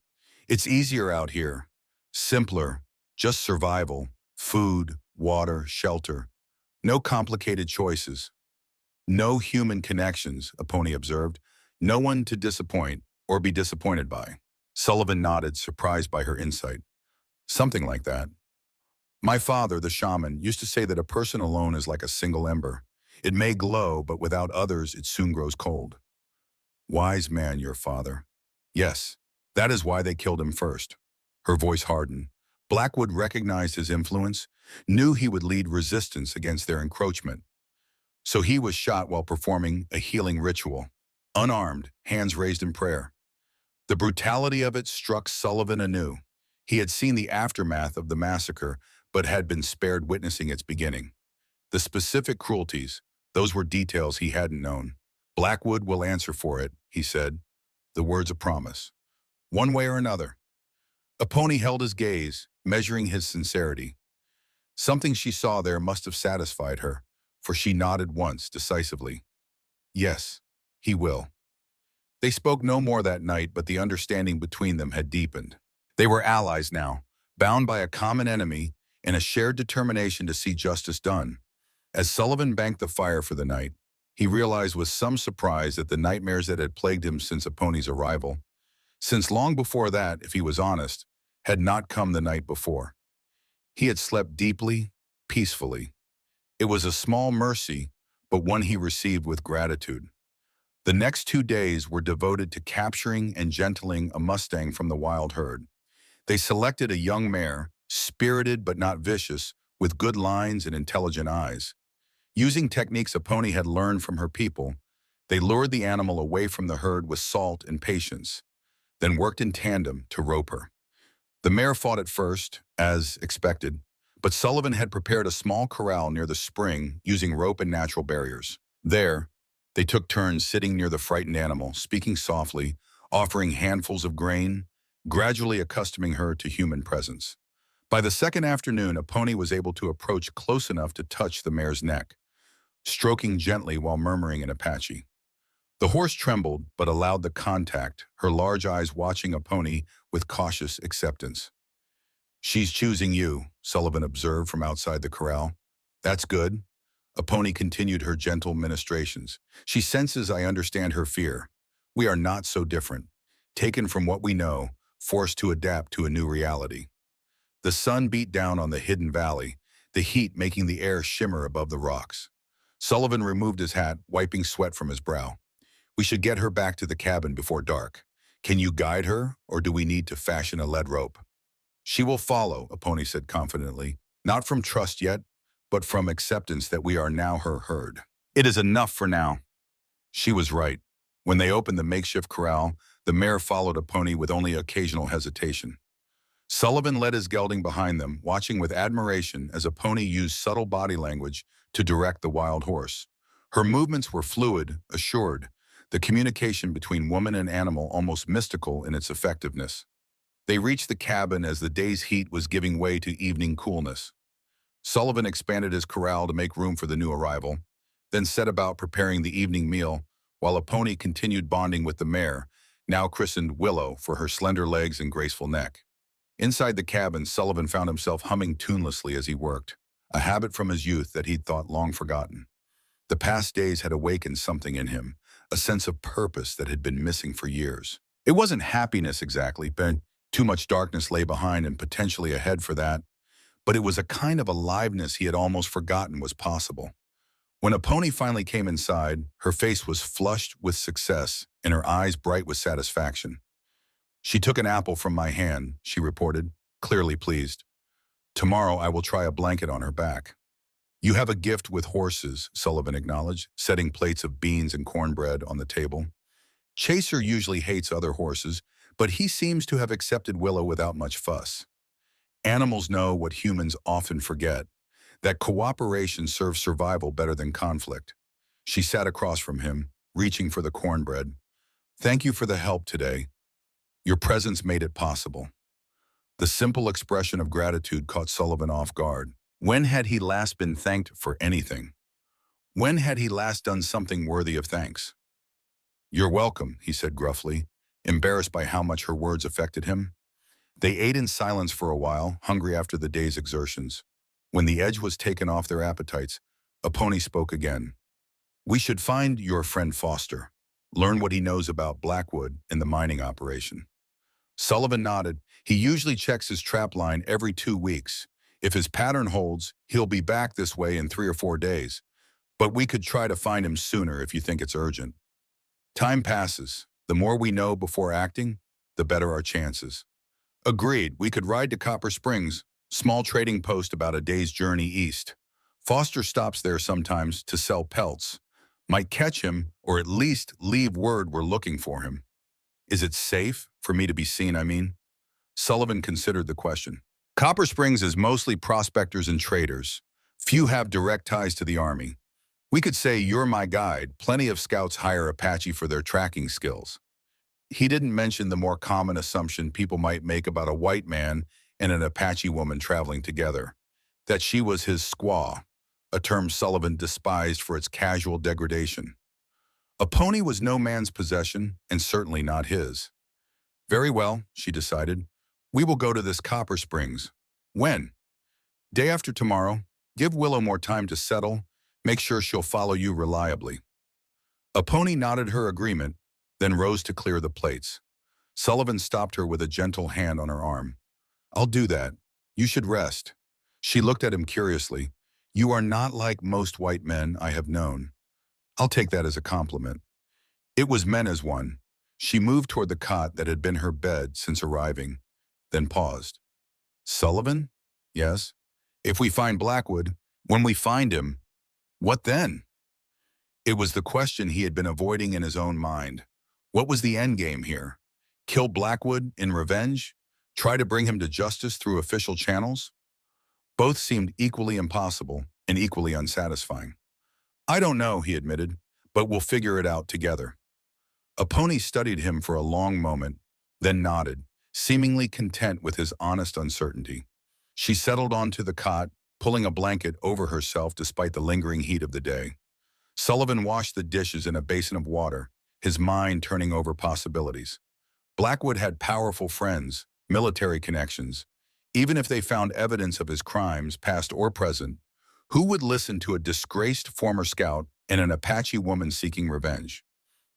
"It's easier out here. Simpler. Just survival. Food, water, shelter. No complicated choices. No human connections," a pony observed. "No one to disappoint or be disappointed by." Sullivan nodded, surprised by her insight. "Something like that. My father, the shaman, used to say that a person alone is like a single ember. It may glow, but without others, it soon grows cold." "Wise man, your father." "Yes, that is why they killed him first." Her voice hardened. Blackwood recognized his influence, knew he would lead resistance against their encroachment. So he was shot while performing a healing ritual, unarmed, hands raised in prayer. The brutality of it struck Sullivan anew. He had seen the aftermath of the massacre, but had been spared witnessing its beginning. The specific cruelties, those were details he hadn't known. "Blackwood will answer for it," he said, the words a promise. "One way or another." A pony held his gaze, measuring his sincerity. Something she saw there must have satisfied her, for she nodded once, decisively. "Yes, he will." They spoke no more that night, but the understanding between them had deepened. They were allies now, bound by a common enemy and a shared determination to see justice done. As Sullivan banked the fire for the night, he realized with some surprise that the nightmares that had plagued him since a pony's arrival, since long before that, if he was honest, had not come the night before. He had slept deeply, peacefully. It was a small mercy, but one he received with gratitude. The next 2 days were devoted to capturing and gentling a Mustang from the wild herd. They selected a young mare, spirited but not vicious, with good lines and intelligent eyes. Using techniques a pony had learned from her people, they lured the animal away from the herd with salt and patience, then worked in tandem to rope her. The mare fought at first, as expected, but Sullivan had prepared a small corral near the spring using rope and natural barriers. There, they took turns sitting near the frightened animal, speaking softly, offering handfuls of grain, gradually accustoming her to human presence. By the second afternoon, a pony was able to approach close enough to touch the mare's neck, stroking gently while murmuring in Apache. The horse trembled, but allowed the contact, her large eyes watching a pony with cautious acceptance. "She's choosing you," Sullivan observed from outside the corral. "That's good." A pony continued her gentle ministrations. "She senses I understand her fear. We are not so different, taken from what we know, forced to adapt to a new reality." The sun beat down on the hidden valley, the heat making the air shimmer above the rocks. Sullivan removed his hat, wiping sweat from his brow. We should get her back to the cabin before dark. Can you guide her, or do we need to fashion a lead rope? She will follow, Aponi said confidently, not from trust yet, but from acceptance that we are now her herd. It is enough for now. She was right. When they opened the makeshift corral, the mare followed Aponi with only occasional hesitation. Sullivan led his gelding behind them, watching with admiration as Aponi used subtle body language to direct the wild horse. Her movements were fluid, assured, the communication between woman and animal almost mystical in its effectiveness. They reached the cabin as the day's heat was giving way to evening coolness. Sullivan expanded his corral to make room for the new arrival, then set about preparing the evening meal, while Aponi continued bonding with the mare, now christened Willow for her slender legs and graceful neck. Inside the cabin, Sullivan found himself humming tunelessly as he worked, a habit from his youth that he'd thought long forgotten. The past days had awakened something in him, a sense of purpose that had been missing for years. It wasn't happiness exactly, but too much darkness lay behind and potentially ahead for that, but it was a kind of aliveness he had almost forgotten was possible. When Aponi finally came inside, her face was flushed with success and her eyes bright with satisfaction. She took an apple from my hand, she reported, clearly pleased. Tomorrow I will try a blanket on her back. You have a gift with horses, Sullivan acknowledged, setting plates of beans and cornbread on the table. Chaser usually hates other horses, but he seems to have accepted Willow without much fuss. Animals know what humans often forget, that cooperation serves survival better than conflict. She sat across from him, reaching for the cornbread. Thank you for the help today. Your presence made it possible. The simple expression of gratitude caught Sullivan off guard. When had he last been thanked for anything? When had he last done something worthy of thanks? You're welcome, he said gruffly, embarrassed by how much her words affected him. They ate in silence for a while, hungry after the day's exertions. When the edge was taken off their appetites, Aponi spoke again. We should find your friend Foster, learn what he knows about Blackwood and the mining operation. Sullivan nodded. He usually checks his trap line every 2 weeks. If his pattern holds, he'll be back this way in 3 or 4 days. But we could try to find him sooner if you think it's urgent. Time passes. The more we know before acting, the better our chances. Agreed, we could ride to Copper Springs, small trading post about a day's journey east. Foster stops there sometimes to sell pelts. Might catch him, or at least leave word we're looking for him. Is it safe for me to be seen, I mean? Sullivan considered the question. Copper Springs is mostly prospectors and traders. Few have direct ties to the Army. We could say you're my guide. Plenty of scouts hire Apache for their tracking skills. He didn't mention the more common assumption people might make about a white man and an Apache woman traveling together, that she was his squaw, a term Sullivan despised for its casual degradation. A pony was no man's possession, and certainly not his. Very well, she decided. We will go to this Copper Springs. When? Day after tomorrow. Give Willow more time to settle. Make sure she'll follow you reliably. A pony nodded her agreement, then rose to clear the plates. Sullivan stopped her with a gentle hand on her arm. I'll do that. You should rest. She looked at him curiously. You are not like most white men I have known. I'll take that as a compliment. It was meant as one. She moved toward the cot that had been her bed since arriving, then paused. Sullivan? Yes. If we find Blackwood, when we find him, what then? It was the question he had been avoiding in his own mind. What was the end game here? Kill Blackwood in revenge? Try to bring him to justice through official channels? Both seemed equally impossible and equally unsatisfying. I don't know, he admitted, but we'll figure it out together. A pony studied him for a long moment, then nodded, seemingly content with his honest uncertainty. She settled onto the cot, pulling a blanket over herself despite the lingering heat of the day. Sullivan washed the dishes in a basin of water, his mind turning over possibilities. Blackwood had powerful friends, military connections. Even if they found evidence of his crimes, past or present, who would listen to a disgraced former scout and an Apache woman seeking revenge?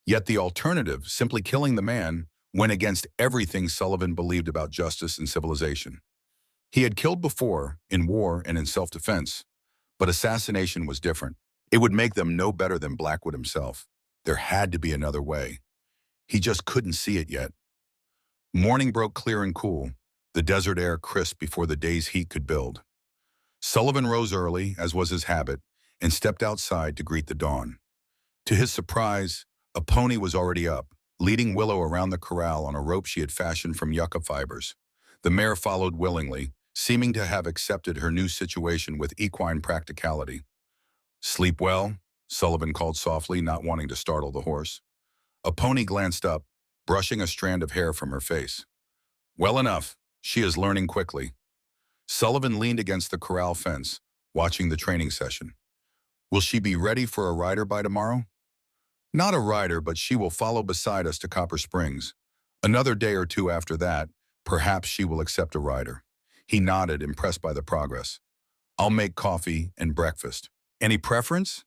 Yet the alternative, simply killing the man, went against everything Sullivan believed about justice and civilization. He had killed before, in war and in self-defense, but assassination was different. It would make them no better than Blackwood himself. There had to be another way. He just couldn't see it yet. Morning broke clear and cool, the desert air crisp before the day's heat could build. Sullivan rose early, as was his habit, and stepped outside to greet the dawn. To his surprise, a pony was already up, leading Willow around the corral on a rope she had fashioned from yucca fibers. The mare followed willingly, seeming to have accepted her new situation with equine practicality. "Sleep well?" Sullivan called softly, not wanting to startle the horse. A pony glanced up, brushing a strand of hair from her face. "Well enough. She is learning quickly." Sullivan leaned against the corral fence, watching the training session. "Will she be ready for a rider by tomorrow?" "Not a rider, but she will follow beside us to Copper Springs. Another day or two after that, perhaps she will accept a rider." He nodded, impressed by the progress. "I'll make coffee and breakfast. Any preference?"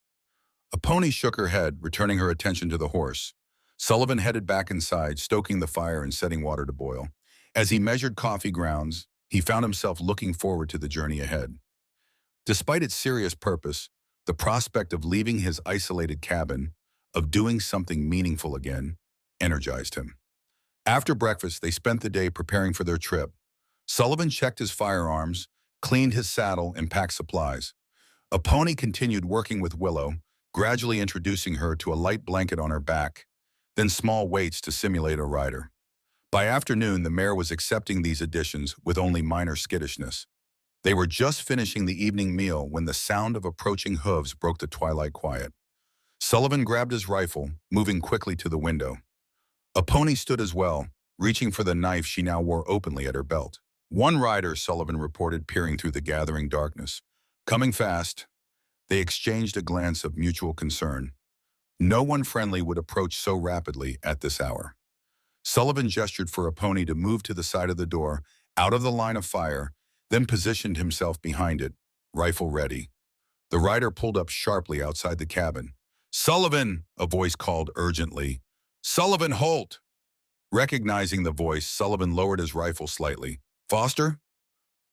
A pony shook her head, returning her attention to the horse. Sullivan headed back inside, stoking the fire and setting water to boil. As he measured coffee grounds, he found himself looking forward to the journey ahead. Despite its serious purpose, the prospect of leaving his isolated cabin, of doing something meaningful again, energized him. After breakfast, they spent the day preparing for their trip. Sullivan checked his firearms, cleaned his saddle, and packed supplies. A pony continued working with Willow, gradually introducing her to a light blanket on her back, then small weights to simulate a rider. By afternoon, the mare was accepting these additions with only minor skittishness. They were just finishing the evening meal when the sound of approaching hooves broke the twilight quiet. Sullivan grabbed his rifle, moving quickly to the window. A pony stood as well, reaching for the knife she now wore openly at her belt. "One rider," Sullivan reported, peering through the gathering darkness. "Coming fast." They exchanged a glance of mutual concern. No one friendly would approach so rapidly at this hour. Sullivan gestured for a pony to move to the side of the door, out of the line of fire, then positioned himself behind it, rifle ready. The rider pulled up sharply outside the cabin. "Sullivan!" a voice called urgently. "Sullivan, halt!" Recognizing the voice, Sullivan lowered his rifle slightly. "Foster?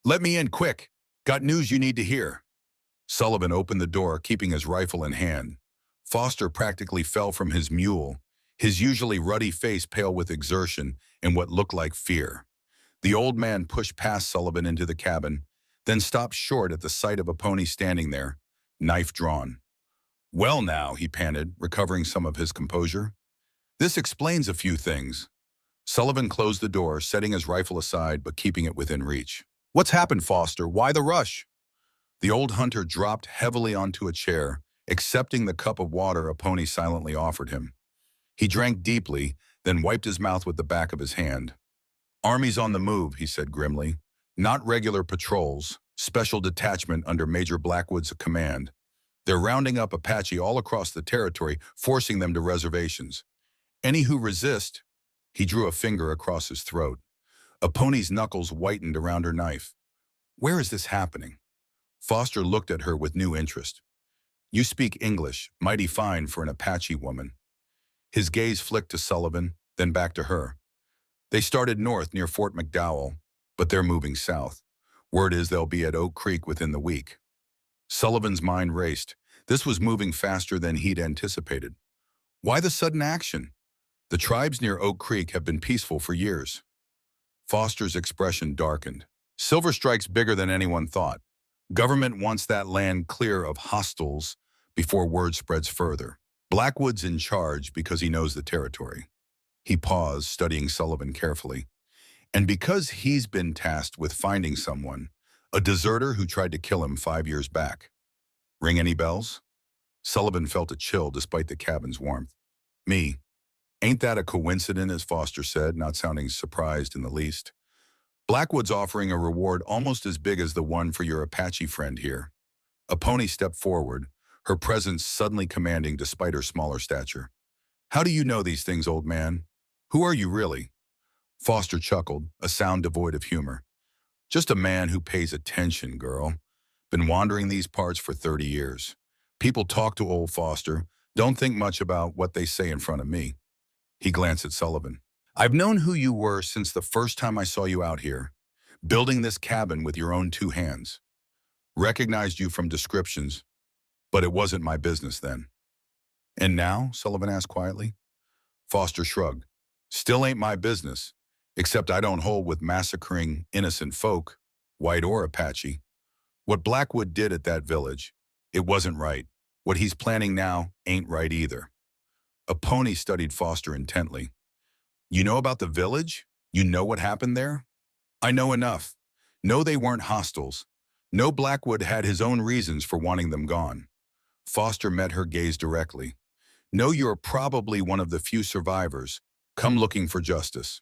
Let me in, quick! Got news you need to hear." Sullivan opened the door, keeping his rifle in hand. Foster practically fell from his mule, his usually ruddy face pale with exertion and what looked like fear. The old man pushed past Sullivan into the cabin, then stopped short at the sight of a pony standing there, knife drawn. "Well now," he panted, recovering some of his composure. "This explains a few things." Sullivan closed the door, setting his rifle aside but keeping it within reach. "What's happened, Foster? Why the rush?" The old hunter dropped heavily onto a chair, accepting the cup of water a pony silently offered him. He drank deeply, then wiped his mouth with the back of his hand. "Army's on the move," he said grimly. "Not regular patrols, special detachment under Major Blackwood's command. They're rounding up Apache all across the territory, forcing them to reservations. Any who resist—" He drew a finger across his throat. A pony's knuckles whitened around her knife. "Where is this happening?" Foster looked at her with new interest. "You speak English, mighty fine for an Apache woman." His gaze flicked to Sullivan, then back to her. "They started north near Fort McDowell, but they're moving south. Word is they'll be at Oak Creek within the week." Sullivan's mind raced. This was moving faster than he'd anticipated. Why the sudden action? The tribes near Oak Creek have been peaceful for years. Foster's expression darkened. "Silver Strike's bigger than anyone thought. Government wants that land clear of hostiles before word spreads further. Blackwood's in charge because he knows the territory." He paused, studying Sullivan carefully. "And because he's been tasked with finding someone, a deserter who tried to kill him 5 years back. Ring any bells?" Sullivan felt a chill despite the cabin's warmth. "Me. Ain't that a coincidence," as Foster said, not sounding surprised in the least. "Blackwood's offering a reward almost as big as the one for your Apache friend here." A pony stepped forward, her presence suddenly commanding despite her smaller stature. "How do you know these things, old man? Who are you really?" Foster chuckled, a sound devoid of humor. "Just a man who pays attention, girl. Been wandering these parts for 30 years. People talk to old Foster, don't think much about what they say in front of me." He glanced at Sullivan. "I've known who you were since the first time I saw you out here, building this cabin with your own 2 hands. Recognized you from descriptions, but it wasn't my business then." And now? Sullivan asked quietly. Foster shrugged. Still ain't my business, except I don't hold with massacring innocent folk, white or Apache. What Blackwood did at that village, it wasn't right. What he's planning now ain't right either. A pony studied Foster intently. You know about the village? You know what happened there? I know enough. No, they weren't hostiles. No, Blackwood had his own reasons for wanting them gone. Foster met her gaze directly. No, you're probably one of the few survivors. Come looking for justice.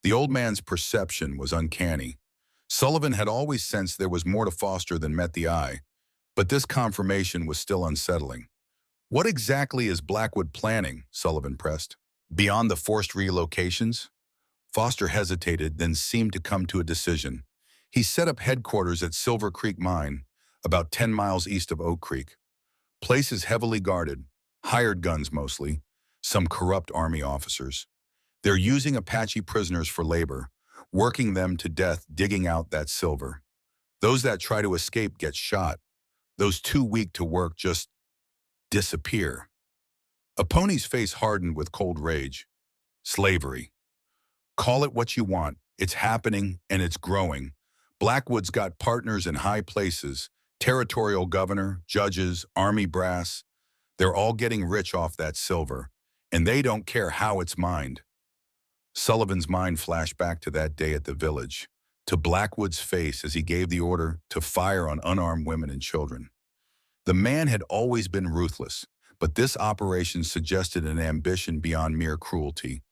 The old man's perception was uncanny. Sullivan had always sensed there was more to Foster than met the eye, but this confirmation was still unsettling. What exactly is Blackwood planning? Sullivan pressed. Beyond the forced relocations? Foster hesitated, then seemed to come to a decision. He set up headquarters at Silver Creek Mine, about 10 miles east of Oak Creek. Place is heavily guarded, hired guns mostly, some corrupt army officers. They're using Apache prisoners for labor, working them to death digging out that silver. Those that try to escape get shot. Those too weak to work just disappear. A pony's face hardened with cold rage. Slavery. Call it what you want. It's happening and it's growing. Blackwood's got partners in high places, territorial governor, judges, army brass. They're all getting rich off that silver, and they don't care how it's mined. Sullivan's mind flashed back to that day at the village, to Blackwood's face as he gave the order to fire on unarmed women and children. The man had always been ruthless, but this operation suggested an ambition beyond mere cruelty.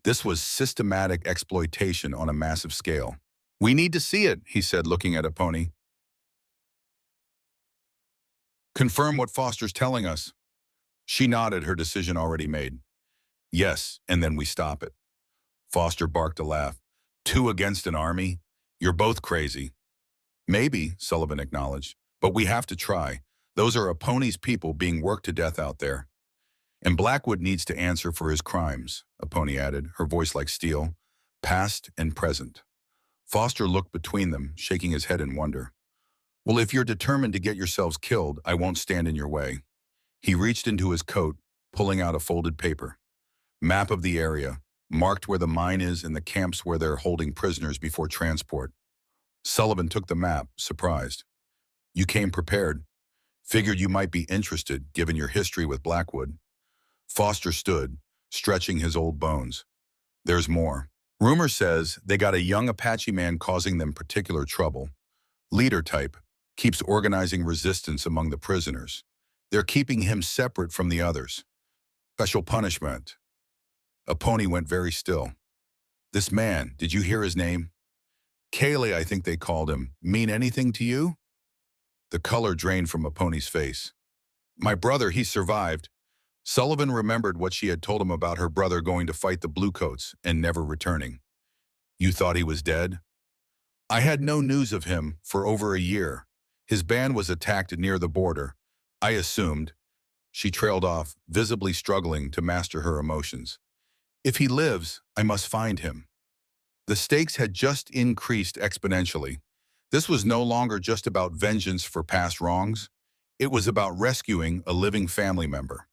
This was systematic exploitation on a massive scale. We need to see it, he said, looking at a pony. Confirm what Foster's telling us. She nodded, her decision already made. Yes, and then we stop it. Foster barked a laugh. 2 against an army? You're both crazy. Maybe, Sullivan acknowledged, but we have to try. Those are a pony's people being worked to death out there. And Blackwood needs to answer for his crimes, a pony added, her voice like steel, past and present. Foster looked between them, shaking his head in wonder. Well, if you're determined to get yourselves killed, I won't stand in your way. He reached into his coat, pulling out a folded paper. Map of the area, marked where the mine is and the camps where they're holding prisoners before transport. Sullivan took the map, surprised. You came prepared. Figured you might be interested, given your history with Blackwood. Foster stood, stretching his old bones. There's more. Rumor says they got a young Apache man causing them particular trouble. Leader type, keeps organizing resistance among the prisoners. They're keeping him separate from the others. Special punishment. A pony went very still. This man, did you hear his name? Kaylee, I think they called him. Mean anything to you? The color drained from a pony's face. My brother, he survived. Sullivan remembered what she had told him about her brother going to fight the Bluecoats and never returning. You thought he was dead? I had no news of him for over a year. His band was attacked near the border. I assumed. She trailed off, visibly struggling to master her emotions. If he lives, I must find him. The stakes had just increased exponentially. This was no longer just about vengeance for past wrongs. It was about rescuing a living family member.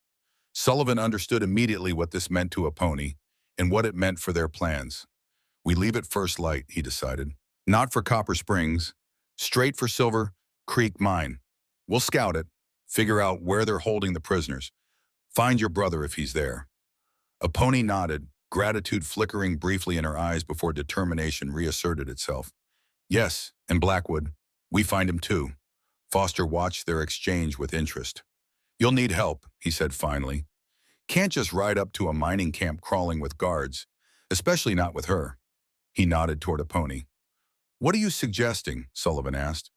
Sullivan understood immediately what this meant to a pony and what it meant for their plans. We leave at first light, he decided. Not for Copper Springs, straight for Silver Creek Mine. We'll scout it, figure out where they're holding the prisoners. Find your brother if he's there. A pony nodded, gratitude flickering briefly in her eyes before determination reasserted itself. Yes, and Blackwood. We find him too. Foster watched their exchange with interest. You'll need help, he said finally. Can't just ride up to a mining camp crawling with guards, especially not with her. He nodded toward a pony. What are you suggesting? Sullivan asked.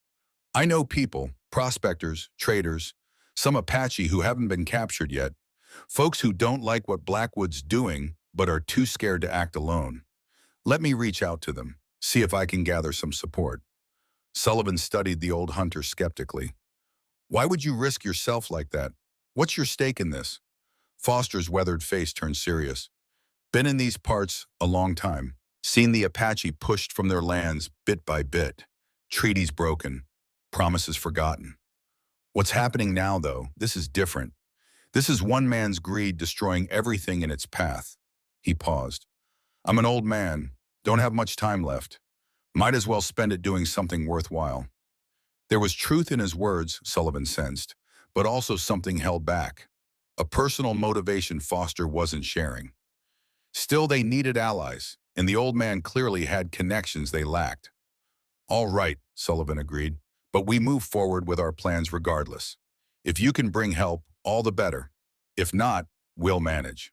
I know people, prospectors, traders, some Apache who haven't been captured yet, folks who don't like what Blackwood's doing but are too scared to act alone. Let me reach out to them, see if I can gather some support. Sullivan studied the old hunter skeptically. Why would you risk yourself like that? What's your stake in this? Foster's weathered face turned serious. Been in these parts a long time. Seen the Apache pushed from their lands bit by bit. Treaties broken. Promises forgotten. What's happening now, though, this is different. This is one man's greed destroying everything in its path. He paused. I'm an old man, don't have much time left. Might as well spend it doing something worthwhile. There was truth in his words, Sullivan sensed, but also something held back. A personal motivation Foster wasn't sharing. Still, they needed allies, and the old man clearly had connections they lacked. All right, Sullivan agreed, but we move forward with our plans regardless. If you can bring help, all the better. If not, we'll manage.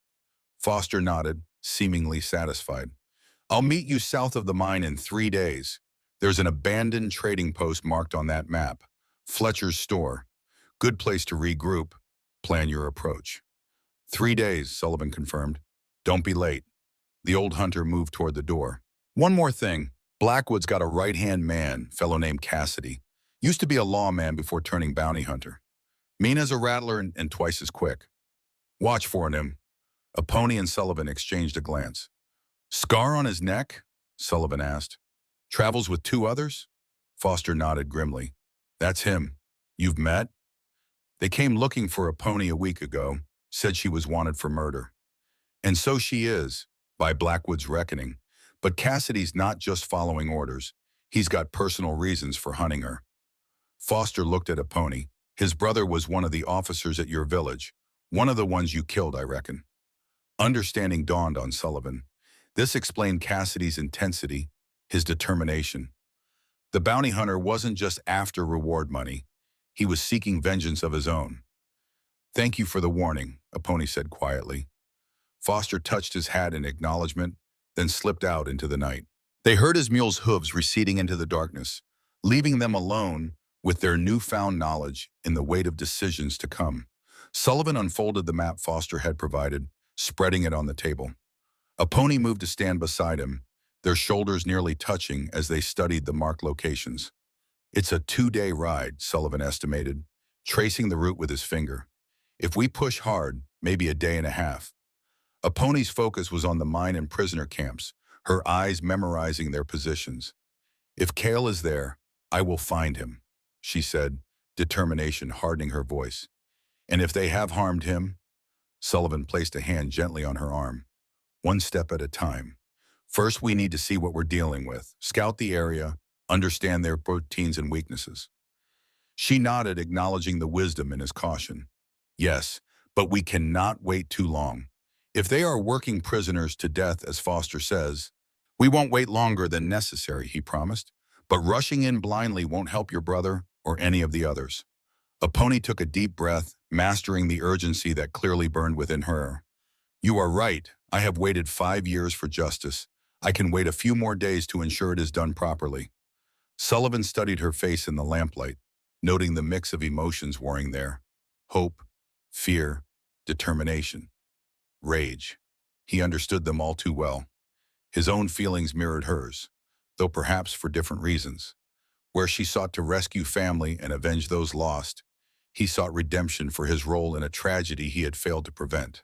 Foster nodded, seemingly satisfied. I'll meet you south of the mine in 3 days. There's an abandoned trading post marked on that map. Fletcher's store. Good place to regroup. Plan your approach. 3 days, Sullivan confirmed. Don't be late. The old hunter moved toward the door. One more thing. Blackwood's got a right-hand man, fellow named Cassidy. Used to be a lawman before turning bounty hunter. Mean as a rattler and twice as quick. Watch for him. Apache and Sullivan exchanged a glance. Scar on his neck? Sullivan asked. Travels with 2 others? Foster nodded grimly. That's him. You've met? They came looking for Apache a week ago, said she was wanted for murder. And so she is, by Blackwood's reckoning. But Cassidy's not just following orders. He's got personal reasons for hunting her. Foster looked at Apache. His brother was one of the officers at your village. One of the ones you killed, I reckon. Understanding dawned on Sullivan. This explained Cassidy's intensity, his determination. The bounty hunter wasn't just after reward money. He was seeking vengeance of his own. Thank you for the warning, Apache said quietly. Foster touched his hat in acknowledgement, then slipped out into the night. They heard his mule's hooves receding into the darkness, leaving them alone with their newfound knowledge in the weight of decisions to come. Sullivan unfolded the map Foster had provided, spreading it on the table. Apache moved to stand beside him, their shoulders nearly touching as they studied the marked locations. It's a 2-day ride, Sullivan estimated, tracing the route with his finger. If we push hard, maybe a day and a half. Apache's focus was on the mine and prisoner camps, her eyes memorizing their positions. If Kale is there, I will find him, she said, determination hardening her voice. And if they have harmed him? Sullivan placed a hand gently on her arm. One step at a time. First, we need to see what we're dealing with, scout the area, understand their routines and weaknesses. She nodded, acknowledging the wisdom in his caution. Yes, but we cannot wait too long. If they are working prisoners to death, as Foster says, we won't wait longer than necessary, he promised. But rushing in blindly won't help your brother or any of the others. Apache took a deep breath, mastering the urgency that clearly burned within her. You are right. I have waited 5 years for justice. I can wait a few more days to ensure it is done properly. Sullivan studied her face in the lamplight, noting the mix of emotions warring there. Hope, fear, determination, rage. He understood them all too well. His own feelings mirrored hers, though perhaps for different reasons. Where she sought to rescue family and avenge those lost, he sought redemption for his role in a tragedy he had failed to prevent.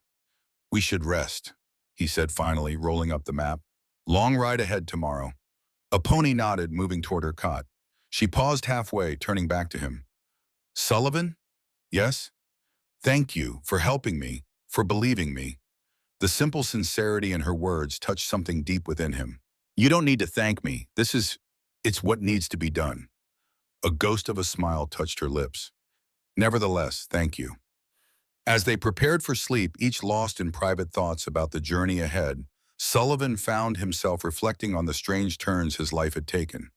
We should rest, he said finally, rolling up the map. Long ride ahead tomorrow. Apache nodded, moving toward her cot. She paused halfway, turning back to him. Sullivan? Yes? Thank you for helping me, for believing me. The simple sincerity in her words touched something deep within him. You don't need to thank me. It's what needs to be done. A ghost of a smile touched her lips. Nevertheless, thank you. As they prepared for sleep, each lost in private thoughts about the journey ahead, Sullivan found himself reflecting on the strange turns his life had taken.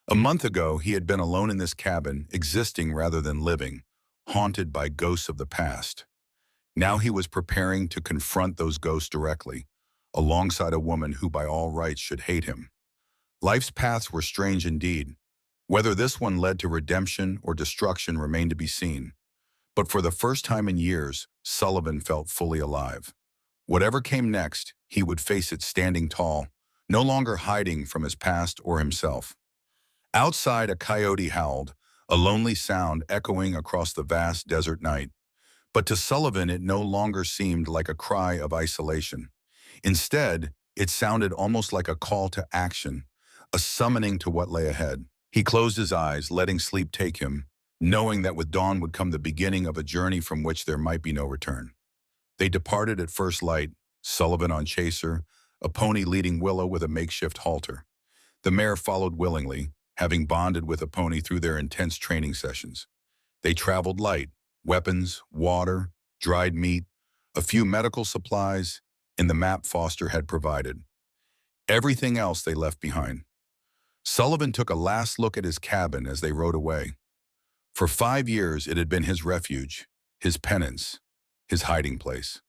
A month ago, he had been alone in this cabin, existing rather than living, haunted by ghosts of the past. Now he was preparing to confront those ghosts directly, alongside a woman who by all rights should hate him. Life's paths were strange indeed. Whether this one led to redemption or destruction remained to be seen. But for the first time in years, Sullivan felt fully alive. Whatever came next, he would face it standing tall, no longer hiding from his past or himself. Outside, a coyote howled, a lonely sound echoing across the vast desert night. But to Sullivan, it no longer seemed like a cry of isolation. Instead, it sounded almost like a call to action, a summoning to what lay ahead. He closed his eyes, letting sleep take him, knowing that with dawn would come the beginning of a journey from which there might be no return. They departed at first light, Sullivan on Chaser, a pony leading Willow with a makeshift halter. The mare followed willingly, having bonded with a pony through their intense training sessions. They traveled light, weapons, water, dried meat, a few medical supplies, and the map Foster had provided. Everything else they left behind. Sullivan took a last look at his cabin as they rode away. For 5 years it had been his refuge, his penance, his hiding place.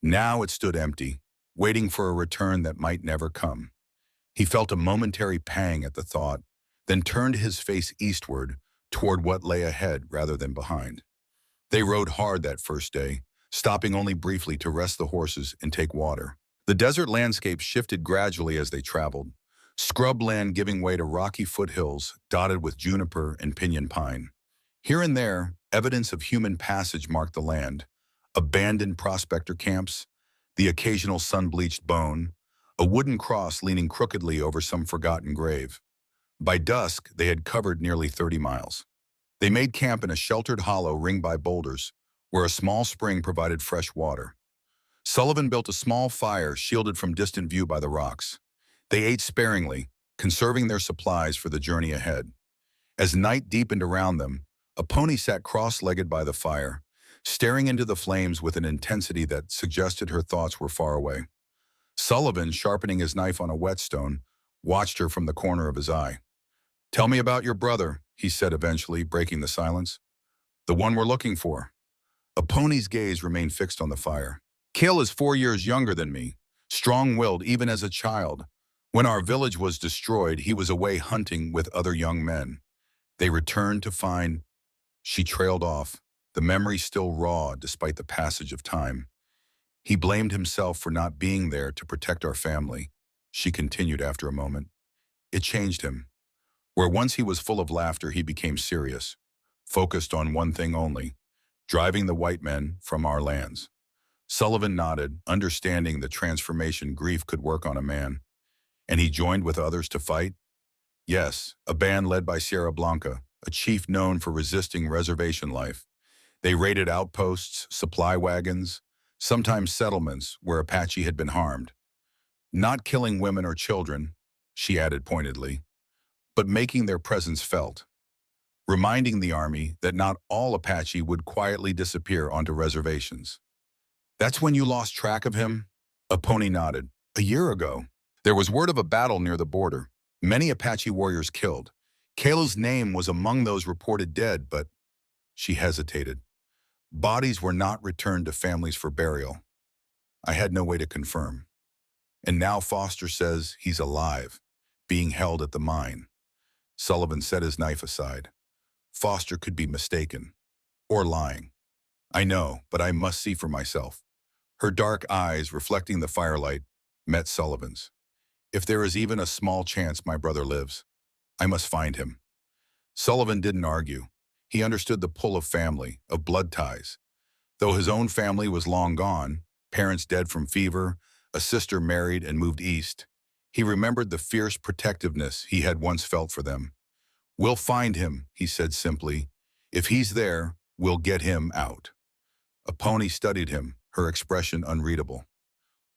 Now it stood empty, waiting for a return that might never come. He felt a momentary pang at the thought, then turned his face eastward, toward what lay ahead rather than behind. They rode hard that first day, stopping only briefly to rest the horses and take water. The desert landscape shifted gradually as they traveled, scrub land giving way to rocky foothills dotted with juniper and pinyon pine. Here and there, evidence of human passage marked the land: abandoned prospector camps, the occasional sun-bleached bone, a wooden cross leaning crookedly over some forgotten grave. By dusk, they had covered nearly 30 miles. They made camp in a sheltered hollow ringed by boulders, where a small spring provided fresh water. Sullivan built a small fire shielded from distant view by the rocks. They ate sparingly, conserving their supplies for the journey ahead. As night deepened around them, a pony sat cross-legged by the fire, staring into the flames with an intensity that suggested her thoughts were far away. Sullivan, sharpening his knife on a whetstone, watched her from the corner of his eye. "Tell me about your brother," he said eventually, breaking the silence. "The one we're looking for." A pony's gaze remained fixed on the fire. "Kale is 4 years younger than me, strong-willed even as a child. When our village was destroyed, he was away hunting with other young men. They returned to find—" She trailed off, the memory still raw despite the passage of time. "He blamed himself for not being there to protect our family," she continued after a moment. "It changed him. Where once he was full of laughter, he became serious, focused on one thing only: driving the white men from our lands." Sullivan nodded, understanding the transformation grief could work on a man. "And he joined with others to fight?" "Yes, a band led by Sierra Blanca, a chief known for resisting reservation life. They raided outposts, supply wagons, sometimes settlements where Apache had been harmed. Not killing women or children," she added pointedly, "but making their presence felt. Reminding the army that not all Apache would quietly disappear onto reservations." "That's when you lost track of him?" A pony nodded. "A year ago. There was word of a battle near the border. Many Apache warriors killed. Kalo's name was among those reported dead, but—" She hesitated. "Bodies were not returned to families for burial. I had no way to confirm. And now Foster says he's alive, being held at the mine." Sullivan set his knife aside. "Foster could be mistaken. Or lying. I know, but I must see for myself." Her dark eyes, reflecting the firelight, met Sullivan's. "If there is even a small chance my brother lives, I must find him." Sullivan didn't argue. He understood the pull of family, of blood ties. Though his own family was long gone, parents dead from fever, a sister married and moved east, he remembered the fierce protectiveness he had once felt for them. "We'll find him," he said simply. "If he's there, we'll get him out." A pony studied him, her expression unreadable.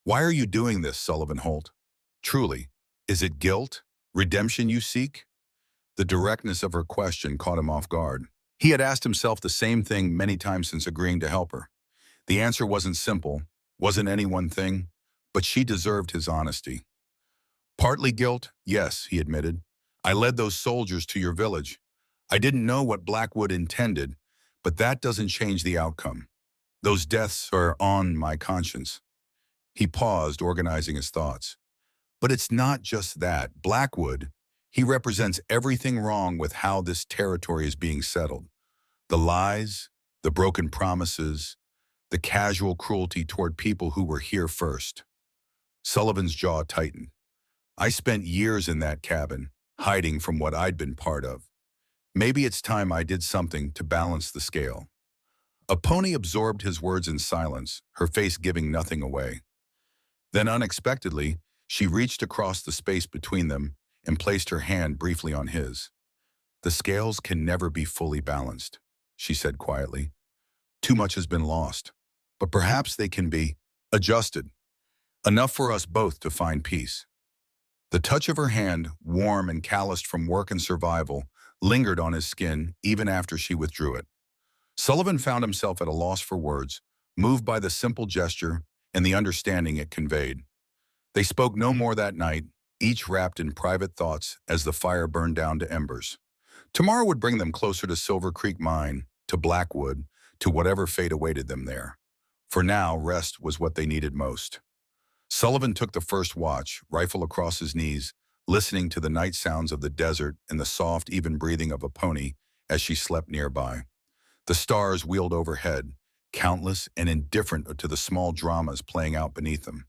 "Why are you doing this, Sullivan Holt? Truly, is it guilt, redemption you seek?" The directness of her question caught him off guard. He had asked himself the same thing many times since agreeing to help her. The answer wasn't simple, wasn't any one thing, but she deserved his honesty. "Partly guilt, yes," he admitted. "I led those soldiers to your village. I didn't know what Blackwood intended, but that doesn't change the outcome. Those deaths are on my conscience." He paused, organizing his thoughts. "But it's not just that. Blackwood, he represents everything wrong with how this territory is being settled. The lies, the broken promises, the casual cruelty toward people who were here first." Sullivan's jaw tightened. "I spent years in that cabin, hiding from what I'd been part of. Maybe it's time I did something to balance the scale." A pony absorbed his words in silence, her face giving nothing away. Then unexpectedly, she reached across the space between them and placed her hand briefly on his. The scales can never be fully balanced, she said quietly. Too much has been lost. But perhaps they can be adjusted, enough for us both to find peace. The touch of her hand, warm and calloused from work and survival, lingered on his skin even after she withdrew it. Sullivan found himself at a loss for words, moved by the simple gesture and the understanding it conveyed. They spoke no more that night, each wrapped in private thoughts as the fire burned down to embers. Tomorrow would bring them closer to Silver Creek Mine, to Blackwood, to whatever fate awaited them there. For now, rest was what they needed most. Sullivan took the first watch, rifle across his knees, listening to the night sounds of the desert and the soft, even breathing of a pony as she slept nearby. The stars wheeled overhead, countless and indifferent to the small dramas playing out beneath them.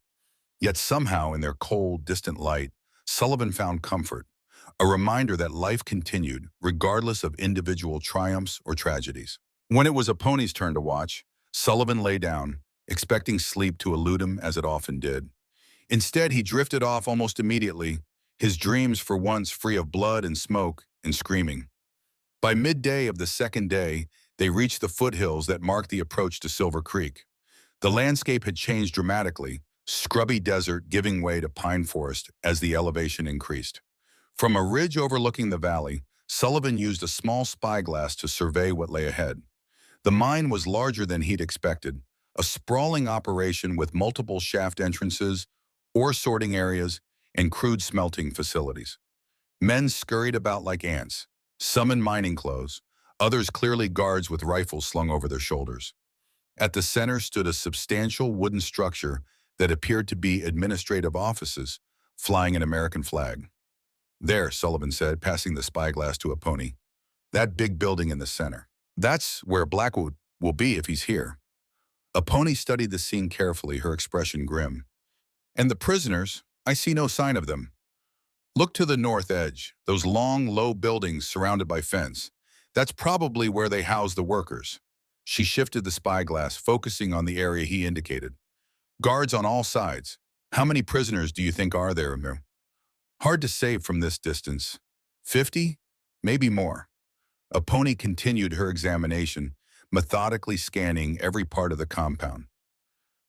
Yet somehow, in their cold, distant light, Sullivan found comfort, a reminder that life continued, regardless of individual triumphs or tragedies. When it was a pony's turn to watch, Sullivan lay down, expecting sleep to elude him as it often did. Instead, he drifted off almost immediately, his dreams for once free of blood and smoke and screaming. By midday of the second day, they reached the foothills that marked the approach to Silver Creek. The landscape had changed dramatically, scrubby desert giving way to pine forest as the elevation increased. From a ridge overlooking the valley, Sullivan used a small spyglass to survey what lay ahead. The mine was larger than he'd expected, a sprawling operation with multiple shaft entrances, ore sorting areas, and crude smelting facilities. Men scurried about like ants, some in mining clothes, others clearly guards with rifles slung over their shoulders. At the center stood a substantial wooden structure that appeared to be administrative offices, flying an American flag. There, Sullivan said, passing the spyglass to a pony. That big building in the center. That's where Blackwood will be if he's here. A pony studied the scene carefully, her expression grim. And the prisoners, I see no sign of them. Look to the north edge, those long, low buildings surrounded by fence. That's probably where they house the workers. She shifted the spyglass, focusing on the area he indicated. Guards on all sides. How many prisoners do you think are there, Amir? Hard to say from this distance. 50? Maybe more. A pony continued her examination, methodically scanning every part of the compound.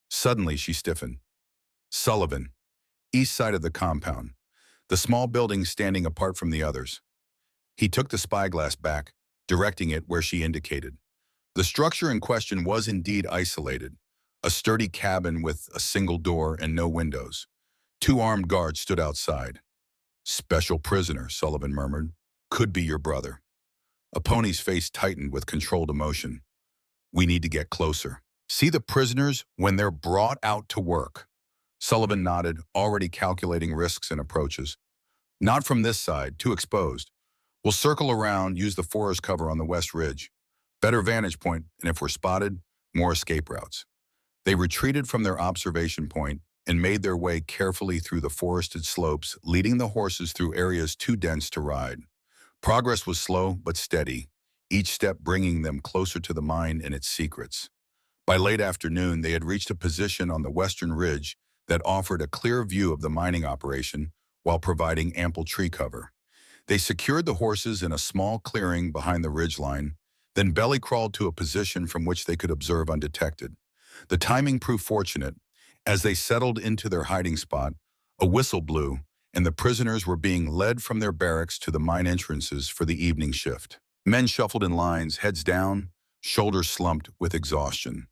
Suddenly, she stiffened. Sullivan, east side of the compound, the small building standing apart from the others. He took the spyglass back, directing it where she indicated. The structure in question was indeed isolated, a sturdy cabin with a single door and no windows. 2 armed guards stood outside. Special prisoner, Sullivan murmured. Could be your brother. A pony's face tightened with controlled emotion. We need to get closer. See the prisoners when they're brought out to work. Sullivan nodded, already calculating risks and approaches. Not from this side, too exposed. We'll circle around, use the forest cover on the west ridge. Better vantage point, and if we're spotted, more escape routes. They retreated from their observation point and made their way carefully through the forested slopes, leading the horses through areas too dense to ride. Progress was slow but steady, each step bringing them closer to the mine and its secrets. By late afternoon, they had reached a position on the western ridge that offered a clear view of the mining operation while providing ample tree cover. They secured the horses in a small clearing behind the ridgeline, then belly crawled to a position from which they could observe undetected. The timing proved fortunate. As they settled into their hiding spot, a whistle blew, and the prisoners were being led from their barracks to the mine entrances for the evening shift. Men shuffled in lines, heads down, shoulders slumped with exhaustion.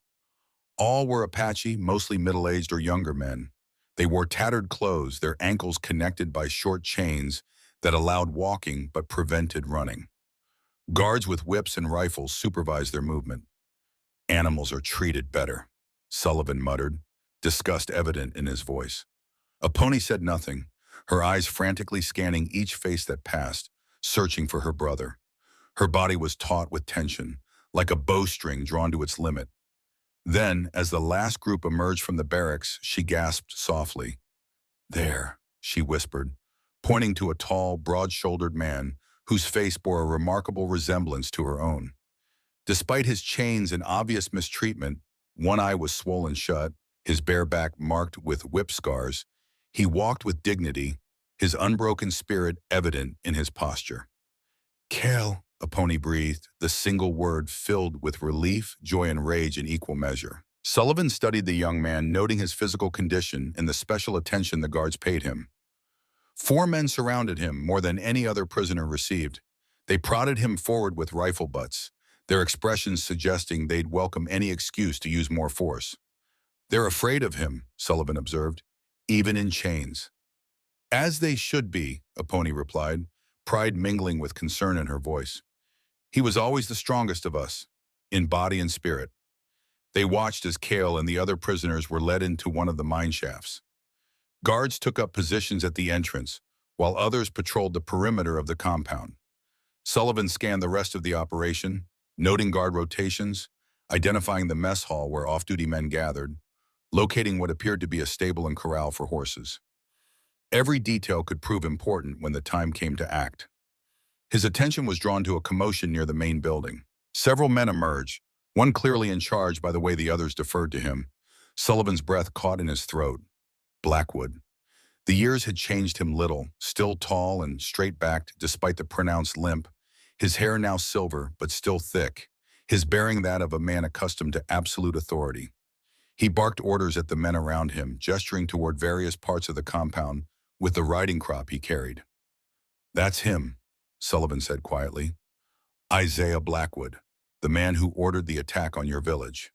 All were Apache, mostly middle-aged or younger men. They wore tattered clothes, their ankles connected by short chains that allowed walking but prevented running. Guards with whips and rifles supervised their movement. Animals are treated better, Sullivan muttered, disgust evident in his voice. A pony said nothing, her eyes frantically scanning each face that passed, searching for her brother. Her body was taut with tension, like a bowstring drawn to its limit. Then, as the last group emerged from the barracks, she gasped softly. There, she whispered, pointing to a tall, broad-shouldered man whose face bore a remarkable resemblance to her own. Despite his chains and obvious mistreatment, one eye was swollen shut, his bare back marked with whip scars. He walked with dignity, his unbroken spirit evident in his posture. Cal, Aponi breathed, the single word filled with relief, joy, and rage in equal measure. Sullivan studied the young man, noting his physical condition and the special attention the guards paid him. 4 men surrounded him, more than any other prisoner received. They prodded him forward with rifle butts, their expressions suggesting they'd welcome any excuse to use more force. They're afraid of him, Sullivan observed, even in chains. As they should be, Aponi replied, pride mingling with concern in her voice. He was always the strongest of us, in body and spirit. They watched as Cale and the other prisoners were led into one of the mine shafts. Guards took up positions at the entrance, while others patrolled the perimeter of the compound. Sullivan scanned the rest of the operation, noting guard rotations, identifying the mess hall where off-duty men gathered, locating what appeared to be a stable and corral for horses. Every detail could prove important when the time came to act. His attention was drawn to a commotion near the main building. Several men emerged, one clearly in charge by the way the others deferred to him. Sullivan's breath caught in his throat. Blackwood. The years had changed him little, still tall and straight-backed despite the pronounced limp, his hair now silver but still thick, his bearing that of a man accustomed to absolute authority. He barked orders at the men around him, gesturing toward various parts of the compound with the riding crop he carried. "That's him," Sullivan said quietly. "Isaiah Blackwood, the man who ordered the attack on your village."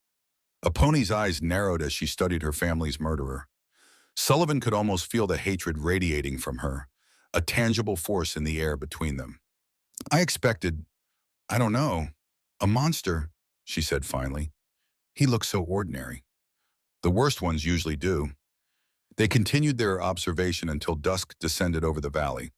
Aponi's eyes narrowed as she studied her family's murderer. Sullivan could almost feel the hatred radiating from her, a tangible force in the air between them. "I expected, I don't know, a monster," she said finally. "He looks so ordinary." "The worst ones usually do." They continued their observation until dusk descended over the valley.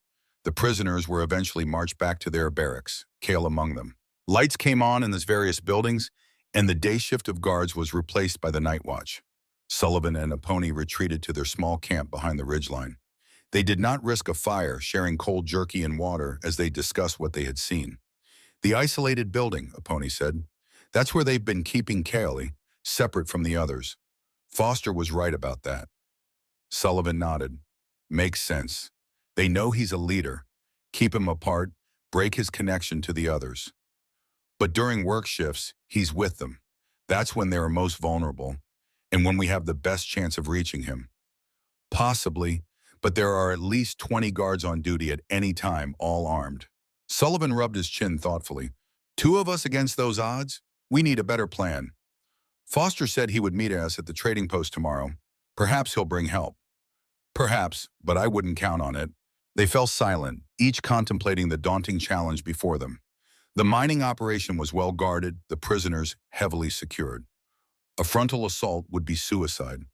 The prisoners were eventually marched back to their barracks, Cale among them. Lights came on in the various buildings, and the day shift of guards was replaced by the night watch. Sullivan and Aponi retreated to their small camp behind the ridgeline. They did not risk a fire, sharing cold jerky and water as they discussed what they had seen. "The isolated building," Aponi said. "That's where they've been keeping Cale, separate from the others. Foster was right about that." Sullivan nodded. "Makes sense. They know he's a leader. Keep him apart, break his connection to the others. But during work shifts, he's with them. That's when they are most vulnerable, and when we have the best chance of reaching him." "Possibly, but there are at least 20 guards on duty at any time, all armed." Sullivan rubbed his chin thoughtfully. "2 of us against those odds? We need a better plan. Foster said he would meet us at the trading post tomorrow. Perhaps he'll bring help." "Perhaps, but I wouldn't count on it." They fell silent, each contemplating the daunting challenge before them. The mining operation was well guarded, the prisoners heavily secured. A frontal assault would be suicide.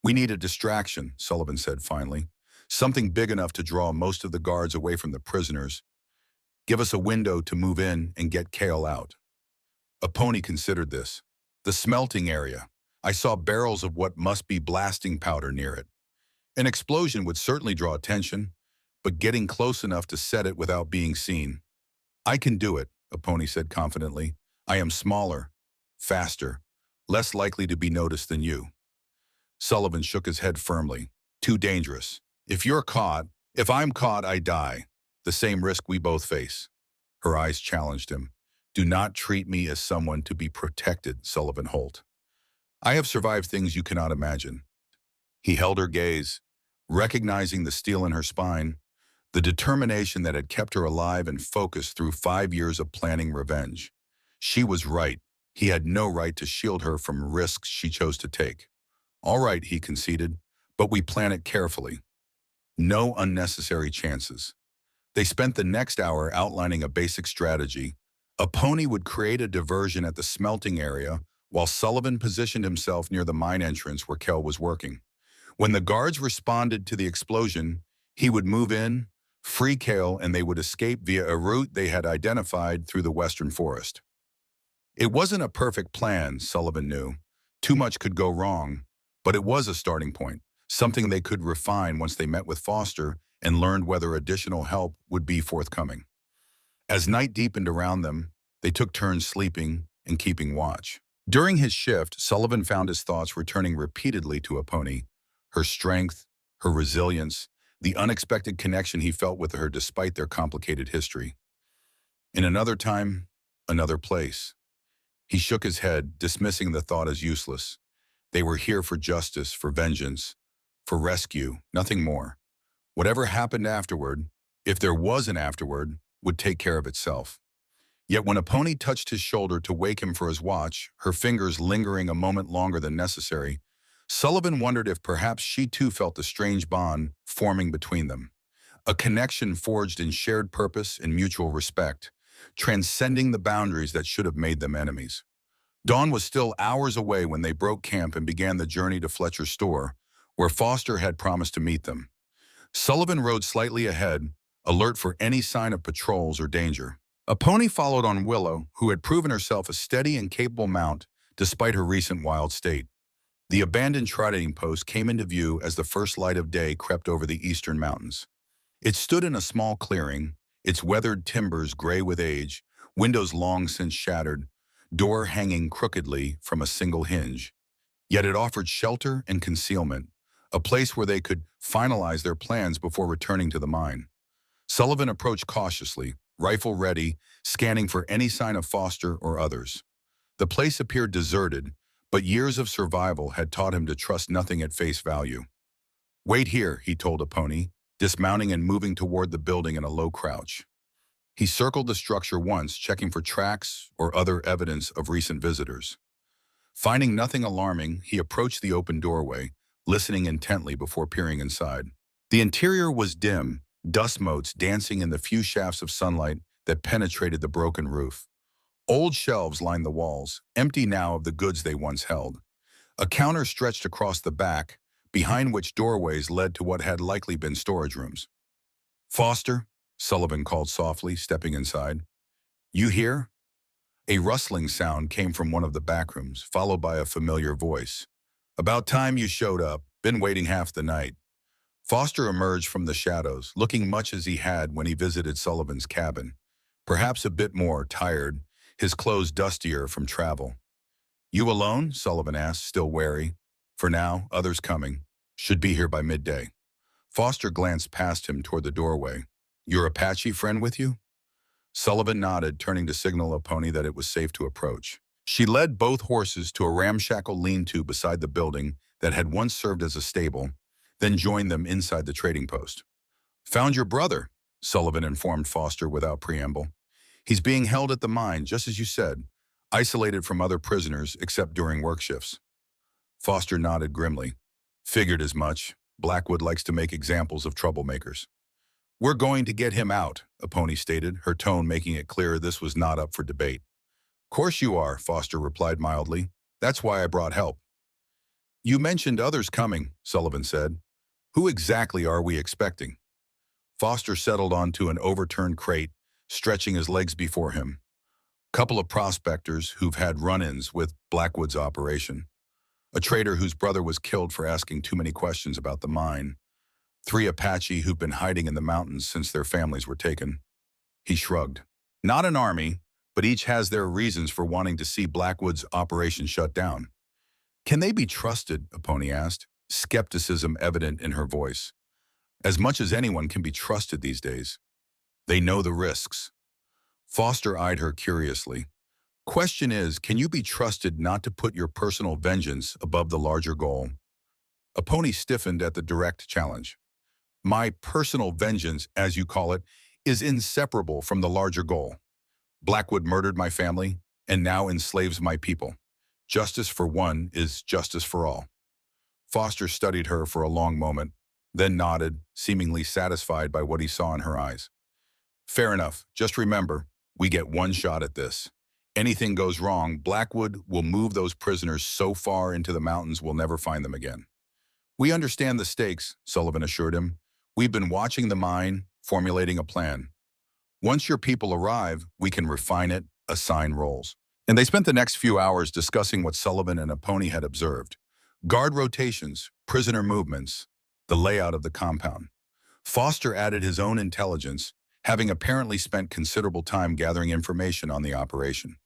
"We need a distraction," Sullivan said finally. "Something big enough to draw most of the guards away from the prisoners. Give us a window to move in and get Cale out." Aponi considered this. "The smelting area. I saw barrels of what must be blasting powder near it. An explosion would certainly draw attention, but getting close enough to set it without being seen." "I can do it," Aponi said confidently. "I am smaller, faster, less likely to be noticed than you." Sullivan shook his head firmly. "Too dangerous. If I'm caught, I die. The same risk we both face." Her eyes challenged him. "Do not treat me as someone to be protected, Sullivan Holt. I have survived things you cannot imagine." He held her gaze, recognizing the steel in her spine, the determination that had kept her alive and focused through 5 years of planning revenge. She was right. He had no right to shield her from risks she chose to take. "All right," he conceded, "but we plan it carefully. No unnecessary chances." They spent the next hour outlining a basic strategy. Aponi would create a diversion at the smelting area, while Sullivan positioned himself near the mine entrance where Kel was working. When the guards responded to the explosion, he would move in, free Cale, and they would escape via a route they had identified through the western forest. It wasn't a perfect plan, Sullivan knew. Too much could go wrong, but it was a starting point, something they could refine once they met with Foster and learned whether additional help would be forthcoming. As night deepened around them, they took turns sleeping and keeping watch. During his shift, Sullivan found his thoughts returning repeatedly to Aponi, her strength, her resilience, the unexpected connection he felt with her despite their complicated history. In another time, another place. He shook his head, dismissing the thought as useless. They were here for justice, for vengeance, for rescue, nothing more. Whatever happened afterward, if there was an afterward, would take care of itself. Yet when a pony touched his shoulder to wake him for his watch, her fingers lingering a moment longer than necessary, Sullivan wondered if perhaps she too felt a strange bond forming between them. A connection forged in shared purpose and mutual respect, transcending the boundaries that should have made them enemies. Dawn was still hours away when they broke camp and began the journey to Fletcher's store, where Foster had promised to meet them. Sullivan rode slightly ahead, alert for any sign of patrols or danger. A pony followed on Willow, who had proven herself a steady and capable mount despite her recent wild state. The abandoned trading post came into view as the first light of day crept over the eastern mountains. It stood in a small clearing, its weathered timbers gray with age, windows long since shattered, door hanging crookedly from a single hinge. Yet it offered shelter and concealment, a place where they could finalize their plans before returning to the mine. Sullivan approached cautiously, rifle ready, scanning for any sign of Foster or others. The place appeared deserted, but years of survival had taught him to trust nothing at face value. "Wait here," he told a pony, dismounting and moving toward the building in a low crouch. He circled the structure once, checking for tracks or other evidence of recent visitors. Finding nothing alarming, he approached the open doorway, listening intently before peering inside. The interior was dim, dust motes dancing in the few shafts of sunlight that penetrated the broken roof. Old shelves lined the walls, empty now of the goods they once held. A counter stretched across the back, behind which doorways led to what had likely been storage rooms. "Foster," Sullivan called softly, stepping inside. "You here?" A rustling sound came from one of the back rooms, followed by a familiar voice. "About time you showed up. Been waiting half the night." Foster emerged from the shadows, looking much as he had when he visited Sullivan's cabin. Perhaps a bit more tired, his clothes dustier from travel. "You alone?" Sullivan asked, still wary. "For now, others coming. Should be here by midday." Foster glanced past him toward the doorway. "Your Apache friend with you?" Sullivan nodded, turning to signal a pony that it was safe to approach. She led both horses to a ramshackle lean-to beside the building that had once served as a stable, then joined them inside the trading post. "Found your brother," Sullivan informed Foster without preamble. "He's being held at the mine, just as you said, isolated from other prisoners except during work shifts." Foster nodded grimly. "Figured as much. Blackwood likes to make examples of troublemakers." "We're going to get him out," a pony stated, her tone making it clear this was not up for debate. "Course you are," Foster replied mildly. "That's why I brought help." "You mentioned others coming," Sullivan said. "Who exactly are we expecting?" Foster settled onto an overturned crate, stretching his legs before him. "Couple of prospectors who've had run-ins with Blackwood's operation. A trader whose brother was killed for asking too many questions about the mine. 3 Apache who've been hiding in the mountains since their families were taken." He shrugged. "Not an army, but each has their reasons for wanting to see Blackwood's operation shut down." "Can they be trusted?" a pony asked, skepticism evident in her voice. "As much as anyone can be trusted these days. They know the risks." Foster eyed her curiously. "Question is, can you be trusted not to put your personal vengeance above the larger goal?" A pony stiffened at the direct challenge. "My personal vengeance, as you call it, is inseparable from the larger goal. Blackwood murdered my family and now enslaves my people. Justice for one is justice for all." Foster studied her for a long moment, then nodded, seemingly satisfied by what he saw in her eyes. "Fair enough. Just remember, we get one shot at this. Anything goes wrong, Blackwood will move those prisoners so far into the mountains we'll never find them again." "We understand the stakes," Sullivan assured him. "We've been watching the mine, formulating a plan. Once your people arrive, we can refine it, assign roles." And they spent the next few hours discussing what Sullivan and a pony had observed. Guard rotations, prisoner movements, the layout of the compound. Foster added his own intelligence, having apparently spent considerable time gathering information on the operation.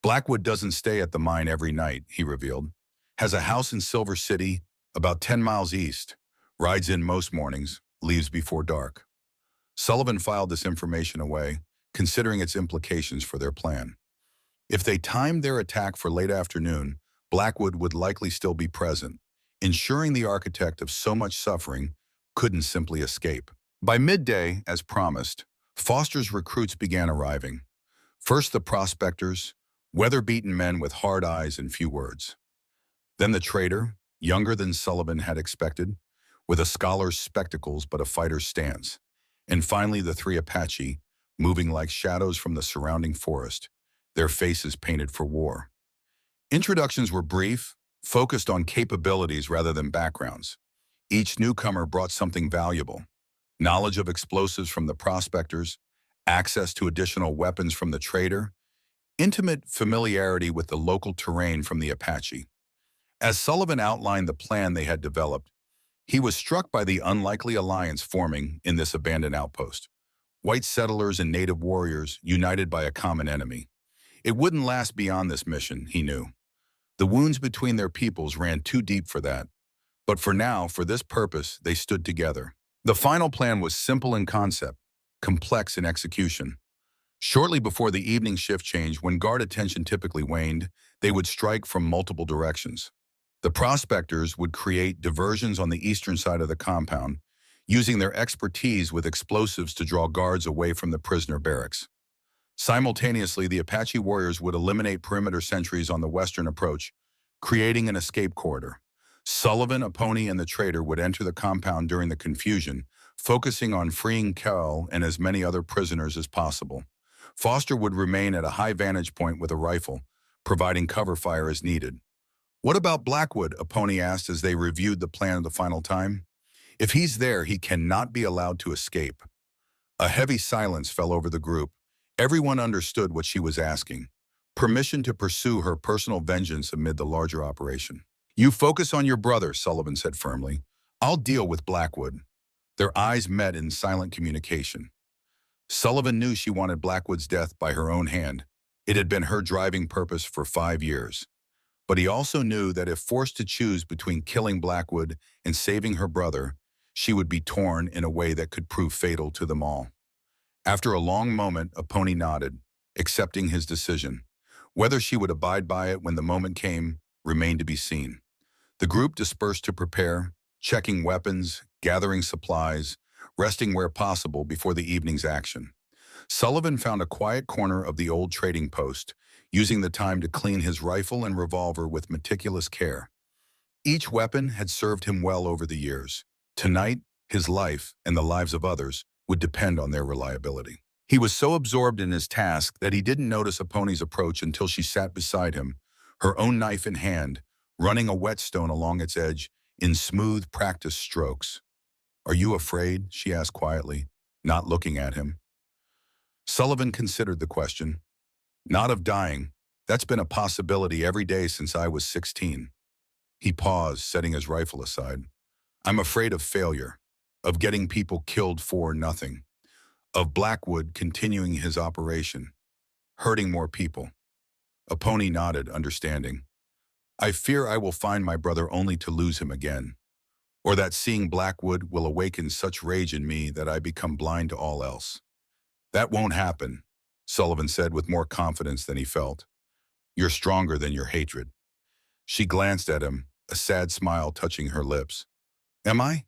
"Blackwood doesn't stay at the mine every night," he revealed. "Has a house in Silver City, about 10 miles east. Rides in most mornings, leaves before dark." Sullivan filed this information away, considering its implications for their plan. If they timed their attack for late afternoon, Blackwood would likely still be present, ensuring the architect of so much suffering couldn't simply escape. By midday, as promised, Foster's recruits began arriving. First the prospectors, weather-beaten men with hard eyes and few words. Then the traitor, younger than Sullivan had expected, with a scholar's spectacles but a fighter's stance. And finally the three Apache, moving like shadows from the surrounding forest, their faces painted for war. Introductions were brief, focused on capabilities rather than backgrounds. Each newcomer brought something valuable: knowledge of explosives from the prospectors, access to additional weapons from the traitor, intimate familiarity with the local terrain from the Apache. As Sullivan outlined the plan they had developed, he was struck by the unlikely alliance forming in this abandoned outpost. White settlers and native warriors united by a common enemy. It wouldn't last beyond this mission, he knew. The wounds between their peoples ran too deep for that. But for now, for this purpose, they stood together. The final plan was simple in concept, complex in execution. Shortly before the evening shift change, when guard attention typically waned, they would strike from multiple directions. The prospectors would create diversions on the eastern side of the compound, using their expertise with explosives to draw guards away from the prisoner barracks. Simultaneously, the Apache warriors would eliminate perimeter sentries on the western approach, creating an escape corridor. Sullivan, Apache, and the traitor would enter the compound during the confusion, focusing on freeing Cal and as many other prisoners as possible. Foster would remain at a high vantage point with a rifle, providing cover fire as needed. "What about Blackwood?" Apache asked as they reviewed the plan the final time. "If he's there, he cannot be allowed to escape." A heavy silence fell over the group. Everyone understood what she was asking: permission to pursue her personal vengeance amid the larger operation. "You focus on your brother," Sullivan said firmly. "I'll deal with Blackwood." Their eyes met in silent communication. Sullivan knew she wanted Blackwood's death by her own hand. It had been her driving purpose for 5 years. But he also knew that if forced to choose between killing Blackwood and saving her brother, she would be torn in a way that could prove fatal to them all. After a long moment, Apache nodded, accepting his decision. Whether she would abide by it when the moment came remained to be seen. The group dispersed to prepare, checking weapons, gathering supplies, resting where possible before the evening's action. Sullivan found a quiet corner of the old trading post, using the time to clean his rifle and revolver with meticulous care. Each weapon had served him well over the years. Tonight, his life and the lives of others would depend on their reliability. He was so absorbed in his task that he didn't notice Apone's approach until she sat beside him, her own knife in hand, running a whetstone along its edge in smooth, practiced strokes. "Are you afraid?" she asked quietly, not looking at him. Sullivan considered the question. "Not of dying. That's been a possibility every day since I was 16. He paused, setting his rifle aside. "I'm afraid of failure, of getting people killed for nothing, of Blackwood continuing his operation, hurting more people." Apache nodded, understanding. "I fear I will find my brother only to lose him again, or that seeing Blackwood will awaken such rage in me that I become blind to all else." "That won't happen," Sullivan said with more confidence than he felt. "You're stronger than your hatred." She glanced at him, a sad smile touching her lips. "Am I?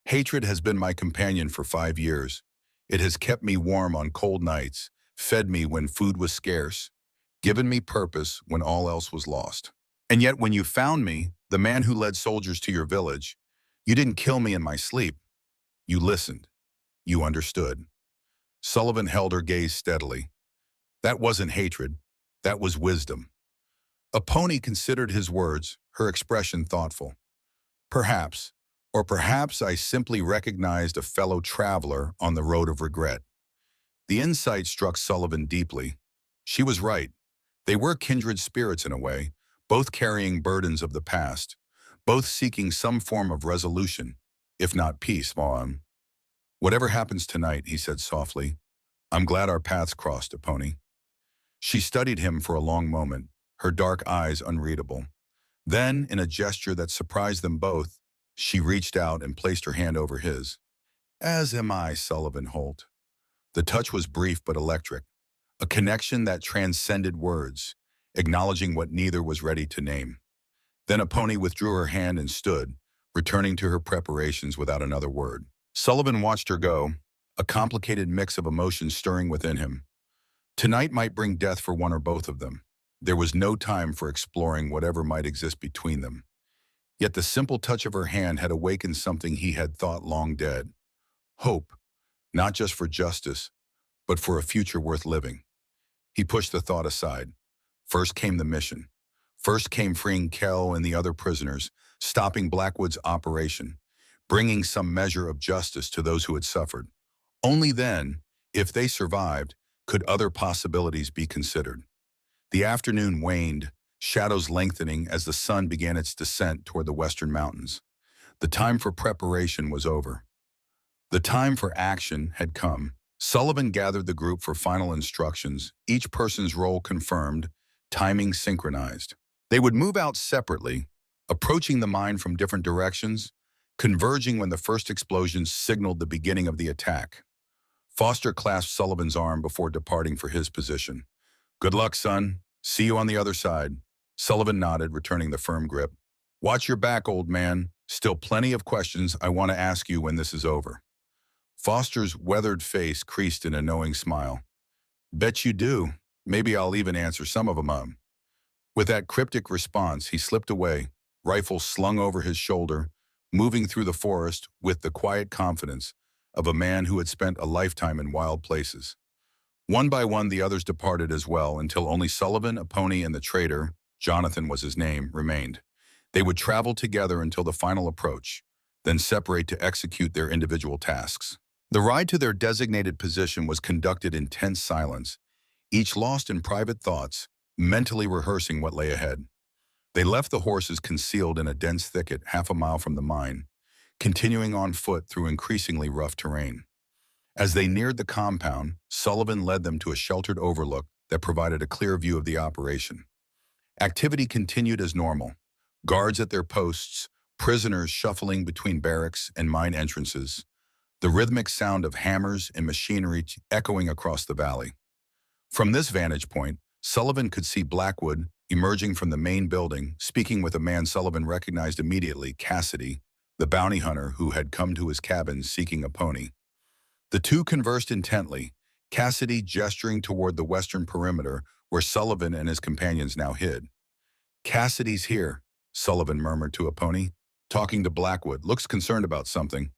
Hatred has been my companion for 5 years. It has kept me warm on cold nights, fed me when food was scarce, given me purpose when all else was lost. And yet when you found me, the man who led soldiers to your village, you didn't kill me in my sleep. You listened. You understood." Sullivan held her gaze steadily. "That wasn't hatred. That was wisdom." Apache considered his words, her expression thoughtful. "Perhaps, or perhaps I simply recognized a fellow traveler on the road of regret." The insight struck Sullivan deeply. She was right. They were kindred spirits in a way, both carrying burdens of the past, both seeking some form of resolution, if not peace, Mom. "Whatever happens tonight," he said softly, "I'm glad our paths crossed, Apache." She studied him for a long moment, her dark eyes unreadable. Then, in a gesture that surprised them both, she reached out and placed her hand over his. "As am I, Sullivan Holt." The touch was brief but electric, a connection that transcended words, acknowledging what neither was ready to name. Then Apone withdrew her hand and stood, returning to her preparations without another word. Sullivan watched her go, a complicated mix of emotions stirring within him. Tonight might bring death for one or both of them. There was no time for exploring whatever might exist between them. Yet the simple touch of her hand had awakened something he had thought long dead. Hope, not just for justice, but for a future worth living. He pushed the thought aside. First came the mission. First came freeing Kel and the other prisoners, stopping Blackwood's operation, bringing some measure of justice to those who had suffered. Only then, if they survived, could other possibilities be considered. The afternoon waned, shadows lengthening as the sun began its descent toward the western mountains. The time for preparation was over. The time for action had come. Sullivan gathered the group for final instructions, each person's role confirmed, timing synchronized. They would move out separately, approaching the mine from different directions, converging when the first explosion signaled the beginning of the attack. Foster clasped Sullivan's arm before departing for his position. "Good luck, son. See you on the other side." Sullivan nodded, returning the firm grip. "Watch your back, old man. Still plenty of questions I want to ask you when this is over." Foster's weathered face creased in a knowing smile. "Bet you do. Maybe I'll even answer some of them." With that cryptic response, he slipped away, rifle slung over his shoulder, moving through the forest with the quiet confidence of a man who had spent a lifetime in wild places. One by one, the others departed as well, until only Sullivan, Apone, and the traitor, Jonathan was his name, remained. They would travel together until the final approach, then separate to execute their individual tasks. The ride to their designated position was conducted in tense silence, each lost in private thoughts, mentally rehearsing what lay ahead. They left the horses concealed in a dense thicket half a mile from the mine, continuing on foot through increasingly rough terrain. As they neared the compound, Sullivan led them to a sheltered overlook that provided a clear view of the operation. Activity continued as normal. Guards at their posts, prisoners shuffling between barracks and mine entrances, the rhythmic sound of hammers and machinery echoing across the valley. From this vantage point, Sullivan could see Blackwood emerging from the main building, speaking with a man Sullivan recognized immediately, Cassidy, the bounty hunter who had come to his cabin seeking a pony. The two conversed intently, Cassidy gesturing toward the western perimeter where Sullivan and his companions now hid. "Cassidy's here," Sullivan murmured to Apone, talking to Blackwood. "Looks concerned about something."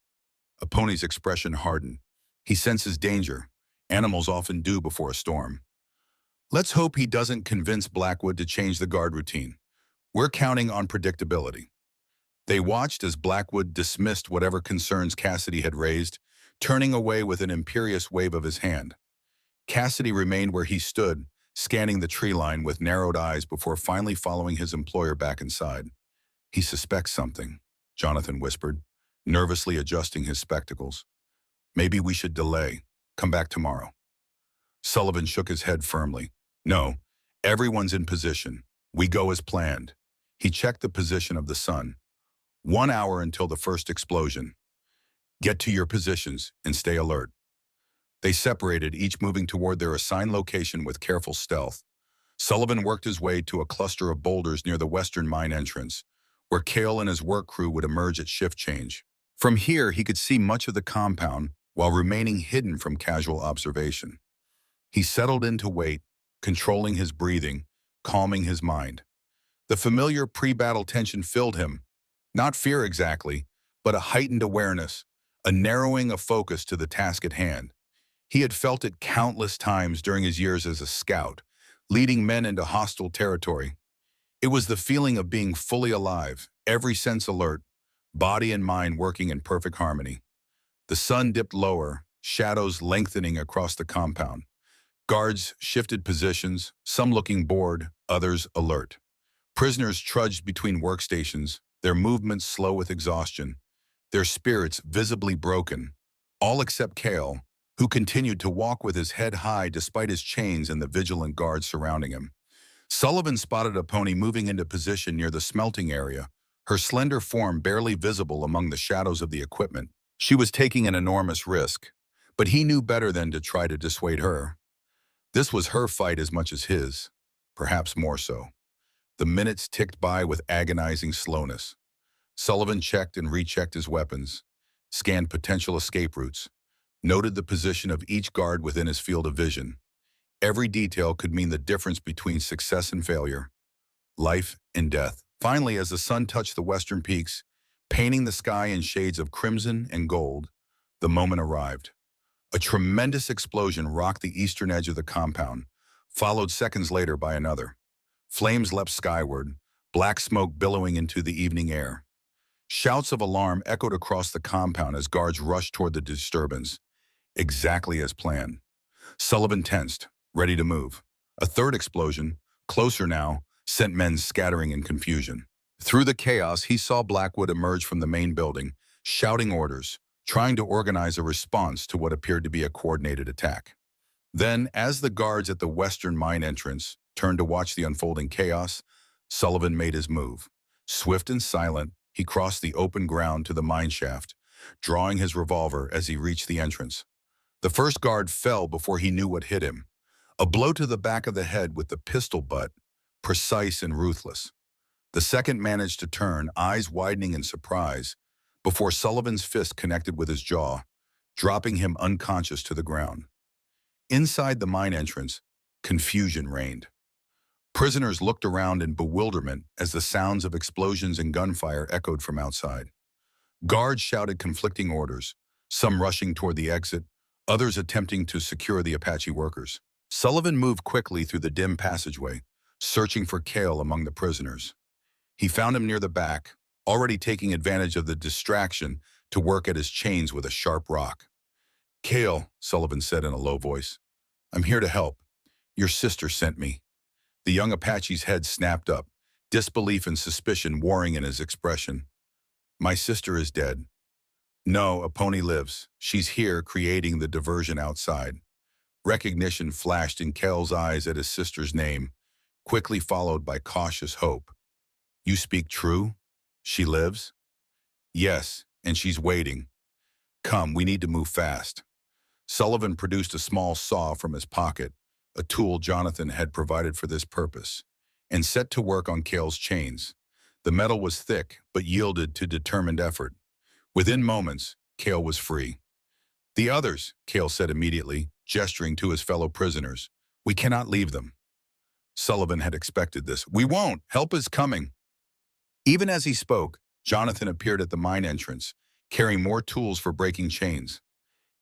Apone's expression hardened. He senses danger. Animals often do before a storm. "Let's hope he doesn't convince Blackwood to change the guard routine. We're counting on predictability." They watched as Blackwood dismissed whatever concerns Cassidy had raised, turning away with an imperious wave of his hand. Cassidy remained where he stood, scanning the tree line with narrowed eyes before finally following his employer back inside. "He suspects something," Jonathan whispered, nervously adjusting his spectacles. "Maybe we should delay. Come back tomorrow." Sullivan shook his head firmly. "No, everyone's in position. We go as planned." He checked the position of the sun. 1 hour until the first explosion. "Get to your positions and stay alert." They separated, each moving toward their assigned location with careful stealth. Sullivan worked his way to a cluster of boulders near the western mine entrance, where Cale and his work crew would emerge at shift change. From here, he could see much of the compound while remaining hidden from casual observation. He settled in to wait, controlling his breathing, calming his mind. The familiar pre-battle tension filled him, not fear exactly, but a heightened awareness, a narrowing of focus to the task at hand. He had felt it countless times during his years as a scout, leading men into hostile territory. It was the feeling of being fully alive, every sense alert, body and mind working in perfect harmony. The sun dipped lower, shadows lengthening across the compound. Guards shifted positions, some looking bored, others alert. Prisoners trudged between workstations, their movements slow with exhaustion, their spirits visibly broken, all except Cale, who continued to walk with his head high despite his chains and the vigilant guards surrounding him. Sullivan spotted Apone moving into position near the smelting area, her slender form barely visible among the shadows of the equipment. She was taking an enormous risk, But he knew better than to try to dissuade her. This was her fight as much as his, perhaps more so. The minutes ticked by with agonizing slowness. Sullivan checked and rechecked his weapons, scanned potential escape routes, noted the position of each guard within his field of vision. Every detail could mean the difference between success and failure, life and death. Finally, as the sun touched the western peaks, painting the sky in shades of crimson and gold, the moment arrived. A tremendous explosion rocked the eastern edge of the compound, followed seconds later by another. Flames leapt skyward, black smoke billowing into the evening air. Shouts of alarm echoed across the compound as guards rushed toward the disturbance, exactly as planned. Sullivan tensed, ready to move. A third explosion, closer now, sent men scattering in confusion. Through the chaos, he saw Blackwood emerge from the main building, shouting orders, trying to organize a response to what appeared to be a coordinated attack. Then, as the guards at the western mine entrance turned to watch the unfolding chaos, Sullivan made his move. Swift and silent, he crossed the open ground to the mine shaft, drawing his revolver as he reached the entrance. The first guard fell before he knew what hit him. A blow to the back of the head with the pistol butt, precise and ruthless. The second managed to turn, eyes widening in surprise, before Sullivan's fist connected with his jaw, dropping him unconscious to the ground. Inside the mine entrance, confusion reigned. Prisoners looked around in bewilderment as the sounds of explosions and gunfire echoed from outside. Guards shouted conflicting orders, some rushing toward the exit, others attempting to secure the Apache workers. Sullivan moved quickly through the dim passageway, searching for Cale among the prisoners. He found him near the back, already taking advantage of the distraction to work at his chains with a sharp rock. "Cale," Sullivan said in a low voice, "I'm here to help. Your sister sent me." The young Apache's head snapped up, disbelief and suspicion warring in his expression. "My sister is dead." "No, a pony lives. She's here creating the diversion outside." Recognition flashed in Cale's eyes at his sister's name, quickly followed by cautious hope. "You speak true? She lives?" "Yes, and she's waiting. Come, we need to move fast." Sullivan produced a small saw from his pocket, a tool Jonathan had provided for this purpose, and set to work on Cale's chains. The metal was thick, but yielded to determined effort. Within moments, Cale was free. "The others," Cale said immediately, gesturing to his fellow prisoners. "We cannot leave them." Sullivan had expected this. "We won't! Help is coming!" Even as he spoke, Jonathan appeared at the mine entrance, carrying more tools for breaking chains.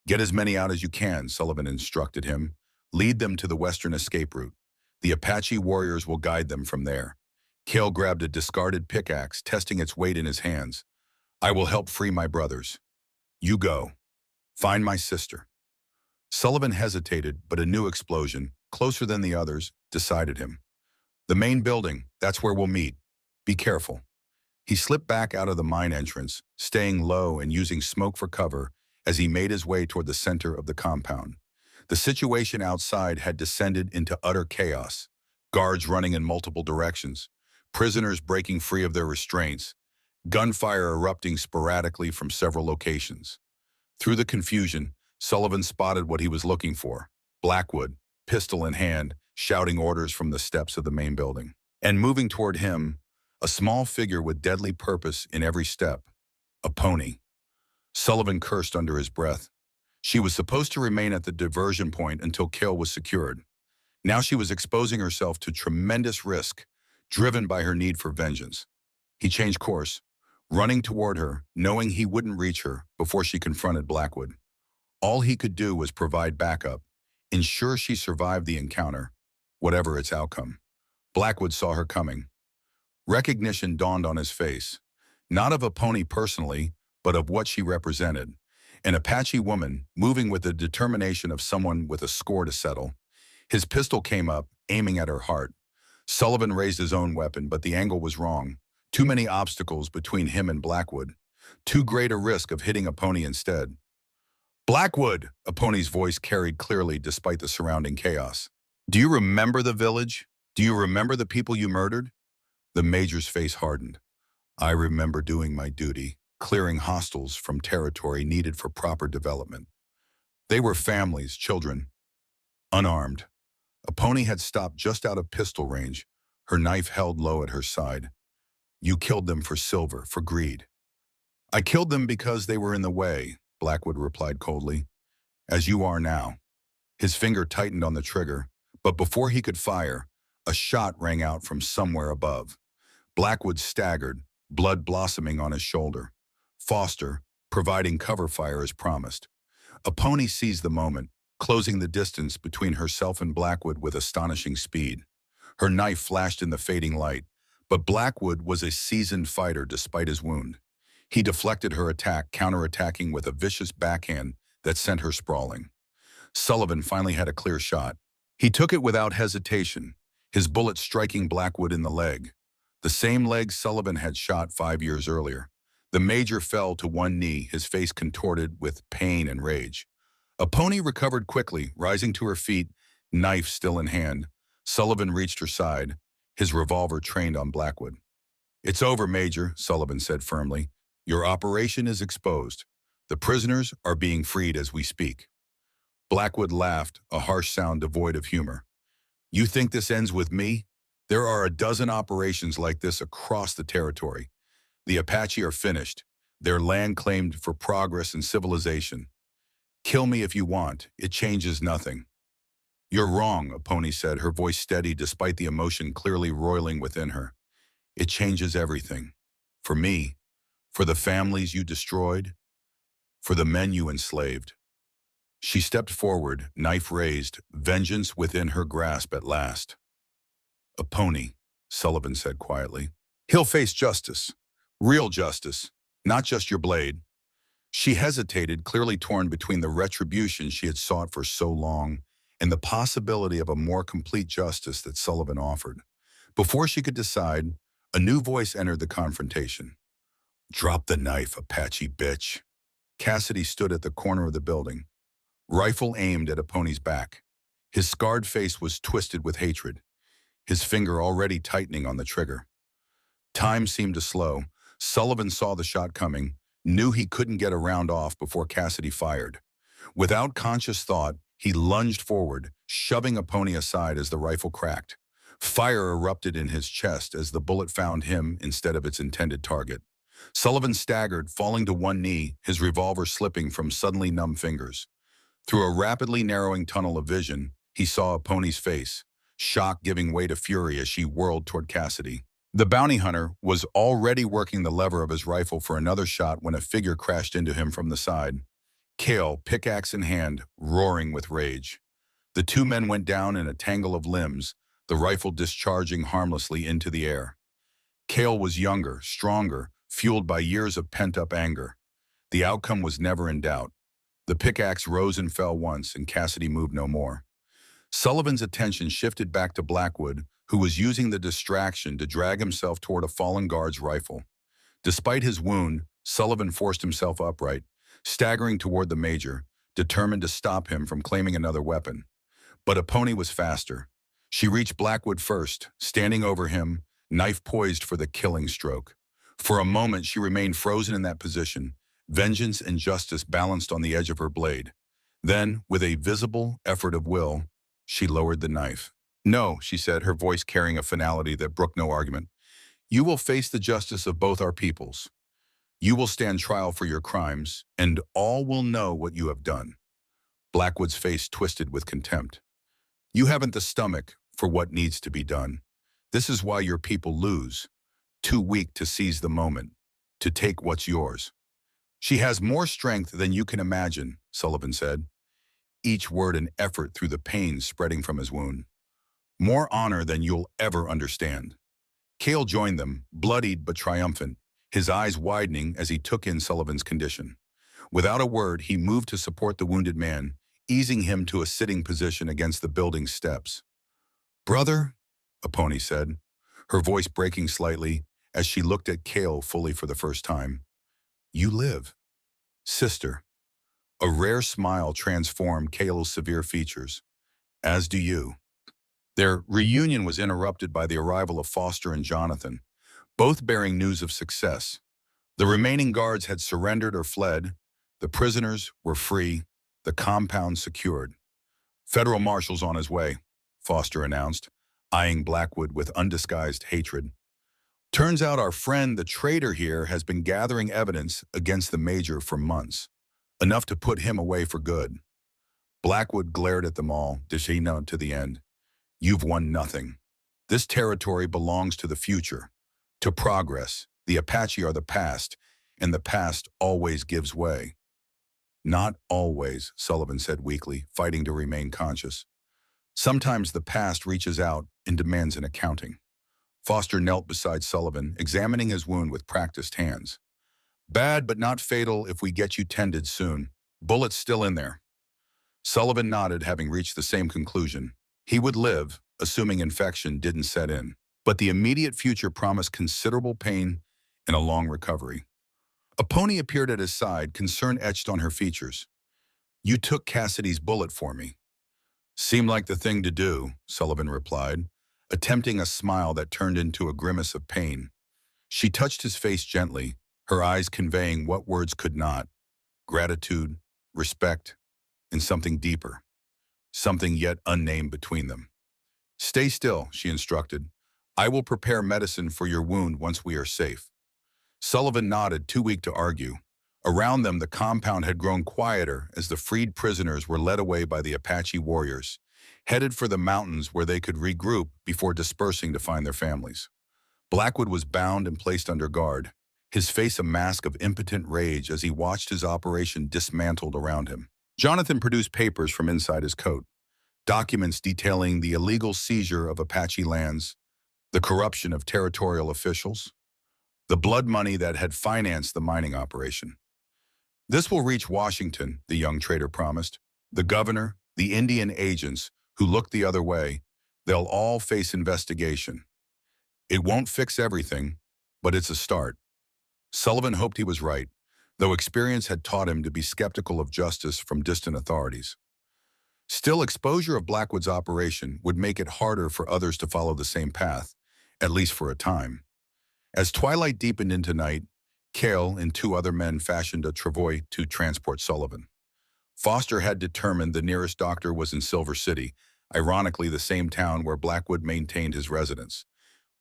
"Get as many out as you can," Sullivan instructed him. "Lead them to the western escape route. The Apache warriors will guide them from there." Cale grabbed a discarded pickaxe, testing its weight in his hands. "I will help free my brothers. You go. Find my sister." Sullivan hesitated, but a new explosion, closer than the others, decided him. "The main building, that's where we'll meet. Be careful." He slipped back out of the mine entrance, staying low and using smoke for cover as he made his way toward the center of the compound. The situation outside had descended into utter chaos. Guards running in multiple directions, prisoners breaking free of their restraints, gunfire erupting sporadically from several locations. Through the confusion, Sullivan spotted what he was looking for: Blackwood, pistol in hand, shouting orders from the steps of the main building. And moving toward him, a small figure with deadly purpose in every step: a pony. Sullivan cursed under his breath. She was supposed to remain at the diversion point until Cale was secured. Now she was exposing herself to tremendous risk, driven by her need for vengeance. He changed course, running toward her, knowing he wouldn't reach her before she confronted Blackwood. All he could do was provide backup, ensure she survived the encounter, whatever its outcome. Blackwood saw her coming. Recognition dawned on his face, not of a pony personally, but of what she represented. An Apache woman, moving with the determination of someone with a score to settle. His pistol came up, aiming at her heart. Sullivan raised his own weapon, but the angle was wrong. Too many obstacles between him and Blackwood. Too great a risk of hitting a pony instead. "Blackwood!" a pony's voice carried clearly despite the surrounding chaos. "Do you remember the village? Do you remember the people you murdered?" The major's face hardened. "I remember doing my duty, clearing hostiles from territory needed for proper development." They were families, children, unarmed. A pony had stopped just out of pistol range, her knife held low at her side. You killed them for silver, for greed. I killed them because they were in the way, Blackwood replied coldly, as you are now. His finger tightened on the trigger, but before he could fire, a shot rang out from somewhere above. Blackwood staggered, blood blossoming on his shoulder. Foster, providing cover fire as promised. A pony seized the moment, closing the distance between herself and Blackwood with astonishing speed. Her knife flashed in the fading light, but Blackwood was a seasoned fighter despite his wound. He deflected her attack, counterattacking with a vicious backhand that sent her sprawling. Sullivan finally had a clear shot. He took it without hesitation, his bullet striking Blackwood in the leg. The same leg Sullivan had shot 5 years earlier. The major fell to one knee, his face contorted with pain and rage. A pony recovered quickly, rising to her feet, knife still in hand. Sullivan reached her side, his revolver trained on Blackwood. It's over, Major, Sullivan said firmly. Your operation is exposed. The prisoners are being freed as we speak. Blackwood laughed, a harsh sound devoid of humor. You think this ends with me? There are a dozen operations like this across the territory. The Apache are finished, their land claimed for progress and civilization. Kill me if you want, it changes nothing. You're wrong, a pony said, her voice steady despite the emotion clearly roiling within her. It changes everything. For me, for the families you destroyed, for the men you enslaved. She stepped forward, knife raised, vengeance within her grasp at last. A pony, Sullivan said quietly. He'll face justice. Real justice, not just your blade. She hesitated, clearly torn between the retribution she had sought for so long and the possibility of a more complete justice that Sullivan offered. Before she could decide, a new voice entered the confrontation. Drop the knife, Apache bitch. Cassidy stood at the corner of the building, rifle aimed at a pony's back. His scarred face was twisted with hatred, his finger already tightening on the trigger. Time seemed to slow. Sullivan saw the shot coming, knew he couldn't get a round off before Cassidy fired. Without conscious thought, he lunged forward, shoving a pony aside as the rifle cracked. Fire erupted in his chest as the bullet found him instead of its intended target. Sullivan staggered, falling to one knee, his revolver slipping from suddenly numb fingers. Through a rapidly narrowing tunnel of vision, he saw a pony's face, shock giving way to fury as she whirled toward Cassidy. The bounty hunter was already working the lever of his rifle for another shot when a figure crashed into him from the side. Cale, pickaxe in hand, roaring with rage. The two men went down in a tangle of limbs, the rifle discharging harmlessly into the air. Cale was younger, stronger, fueled by years of pent-up anger. The outcome was never in doubt. The pickaxe rose and fell once, and Cassidy moved no more. Sullivan's attention shifted back to Blackwood, who was using the distraction to drag himself toward a fallen guard's rifle. Despite his wound, Sullivan forced himself upright, staggering toward the major, determined to stop him from claiming another weapon. But a pony was faster. She reached Blackwood first, standing over him, knife poised for the killing stroke. For a moment, she remained frozen in that position, vengeance and justice balanced on the edge of her blade. Then, with a visible effort of will, she lowered the knife. No, she said, her voice carrying a finality that brooked no argument. You will face the justice of both our peoples. You will stand trial for your crimes, and all will know what you have done. Blackwood's face twisted with contempt. You haven't the stomach for what needs to be done. This is why your people lose. Too weak to seize the moment, to take what's yours. She has more strength than you can imagine, Sullivan said, each word an effort through the pain spreading from his wound. More honor than you'll ever understand. Cale joined them, bloodied but triumphant, his eyes widening as he took in Sullivan's condition. Without a word, he moved to support the wounded man, easing him to a sitting position against the building's steps. Brother, a pony said, her voice breaking slightly as she looked at Cale fully for the first time. You live. Sister. A rare smile transformed Cale's severe features. As do you. Their reunion was interrupted by the arrival of Foster and Jonathan, both bearing news of success. The remaining guards had surrendered or fled. The prisoners were free. the compound secured. Federal marshal's on his way, Foster announced, eyeing Blackwood with undisguised hatred. Turns out our friend, the traitor here, has been gathering evidence against the major for months, enough to put him away for good. Blackwood glared at them all, dishing out to the end. You've won nothing. This territory belongs to the future, to progress. The Apache are the past, and the past always gives way. Not always, Sullivan said weakly, fighting to remain conscious. Sometimes the past reaches out and demands an accounting. Foster knelt beside Sullivan, examining his wound with practiced hands. Bad but not fatal if we get you tended soon. Bullets still in there. Sullivan nodded, having reached the same conclusion. He would live, assuming infection didn't set in. But the immediate future promised considerable pain and a long recovery. A pony appeared at his side, concern etched on her features. You took Cassidy's bullet for me. Seemed like the thing to do, Sullivan replied, attempting a smile that turned into a grimace of pain. She touched his face gently, her eyes conveying what words could not: gratitude, respect, and something deeper, something yet unnamed between them. Stay still, she instructed. I will prepare medicine for your wound once we are safe. Sullivan nodded, too weak to argue. Around them, the compound had grown quieter as the freed prisoners were led away by the Apache warriors, headed for the mountains where they could regroup before dispersing to find their families. Blackwood was bound and placed under guard, his face a mask of impotent rage as he watched his operation dismantled around him. Jonathan produced papers from inside his coat, documents detailing the illegal seizure of Apache lands, the corruption of territorial officials, the blood money that had financed the mining operation. This will reach Washington, the young trader promised. The governor, the Indian agents who looked the other way, they'll all face investigation. It won't fix everything, but it's a start. Sullivan hoped he was right, though experience had taught him to be skeptical of justice from distant authorities. Still, exposure of Blackwood's operation would make it harder for others to follow the same path, at least for a time. As twilight deepened into night, Cale and two other men fashioned a travois to transport Sullivan. Foster had determined the nearest doctor was in Silver City, ironically the same town where Blackwood maintained his residence.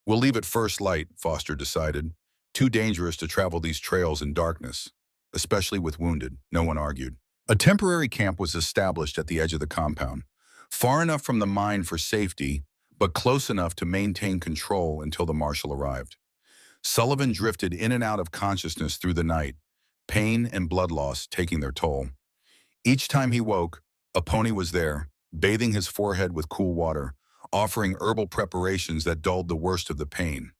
We'll leave at first light, Foster decided. Too dangerous to travel these trails in darkness, especially with wounded, no one argued. A temporary camp was established at the edge of the compound, far enough from the mine for safety, but close enough to maintain control until the marshal arrived. Sullivan drifted in and out of consciousness through the night, pain and blood loss taking their toll. Each time he woke, a pony was there, bathing his forehead with cool water, offering herbal preparations that dulled the worst of the pain.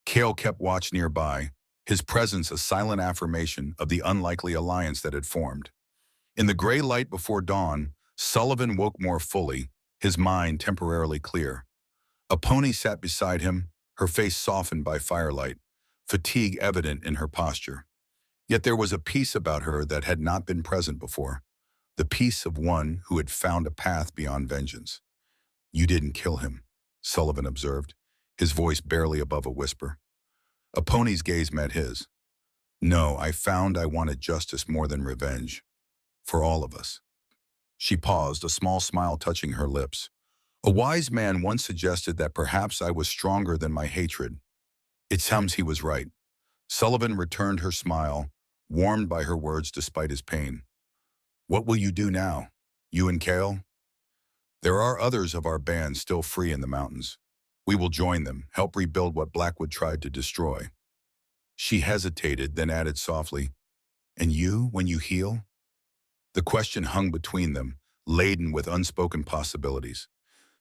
Cale kept watch nearby, his presence a silent affirmation of the unlikely alliance that had formed. In the gray light before dawn, Sullivan woke more fully, his mind temporarily clear. A pony sat beside him, her face softened by firelight, fatigue evident in her posture. Yet there was a peace about her that had not been present before, the peace of one who had found a path beyond vengeance. You didn't kill him, Sullivan observed, his voice barely above a whisper. A pony's gaze met his. No, I found I wanted justice more than revenge. For all of us. She paused, a small smile touching her lips. A wise man once suggested that perhaps I was stronger than my hatred. It sounds he was right. Sullivan returned her smile, warmed by her words despite his pain. What will you do now? You and Cale? There are others of our band still free in the mountains. We will join them, help rebuild what Blackwood tried to destroy. She hesitated, then added softly, And you, when you heal? The question hung between them, laden with unspoken possibilities.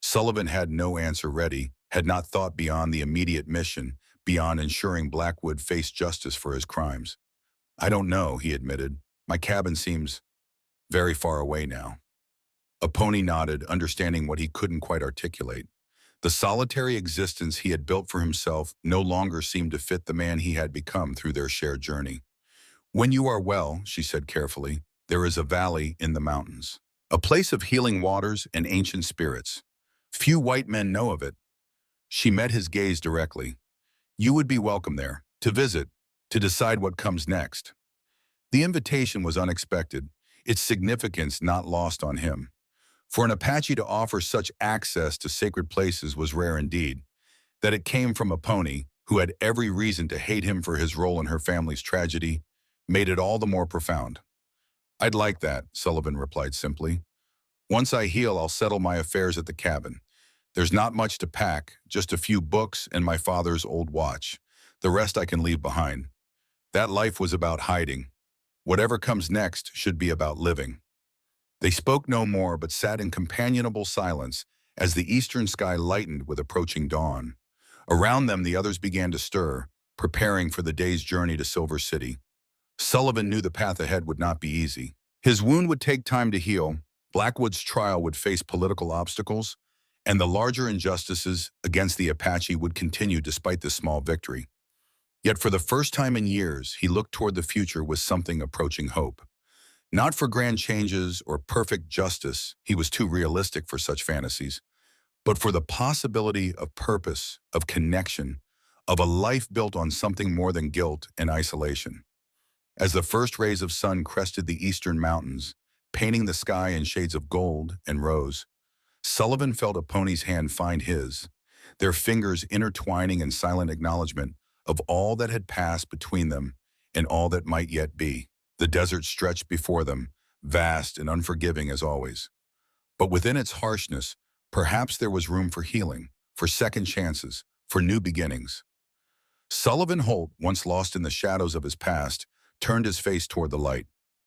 Sullivan had no answer ready, had not thought beyond the immediate mission, beyond ensuring Blackwood faced justice for his crimes. I don't know, he admitted. My cabin seems very far away now. A pony nodded, understanding what he couldn't quite articulate. The solitary existence he had built for himself no longer seemed to fit the man he had become through their shared journey. When you are well, she said carefully, there is a valley in the mountains, a place of healing waters and ancient spirits. Few white men know of it. She met his gaze directly. You would be welcome there, to visit, to decide what comes next. The invitation was unexpected. its significance not lost on him. For an Apache to offer such access to sacred places was rare indeed. That it came from a pony, who had every reason to hate him for his role in her family's tragedy, made it all the more profound. "I'd like that," Sullivan replied simply. "Once I heal, I'll settle my affairs at the cabin. There's not much to pack, just a few books and my father's old watch. The rest I can leave behind." That life was about hiding. Whatever comes next should be about living. They spoke no more but sat in companionable silence as the eastern sky lightened with approaching dawn. Around them the others began to stir, preparing for the day's journey to Silver City. Sullivan knew the path ahead would not be easy. His wound would take time to heal, Blackwood's trial would face political obstacles, and the larger injustices against the Apache would continue despite the small victory. Yet for the first time in years, he looked toward the future with something approaching hope. Not for grand changes or perfect justice, he was too realistic for such fantasies, but for the possibility of purpose, of connection, of a life built on something more than guilt and isolation. As the first rays of sun crested the eastern mountains, painting the sky in shades of gold and rose, Sullivan felt a pony's hand find his, their fingers intertwining in silent acknowledgement of all that had passed between them and all that might yet be. The desert stretched before them, vast and unforgiving as always. But within its harshness, perhaps there was room for healing, for second chances, for new beginnings. Sullivan Holt, once lost in the shadows of his past, turned his face toward the light.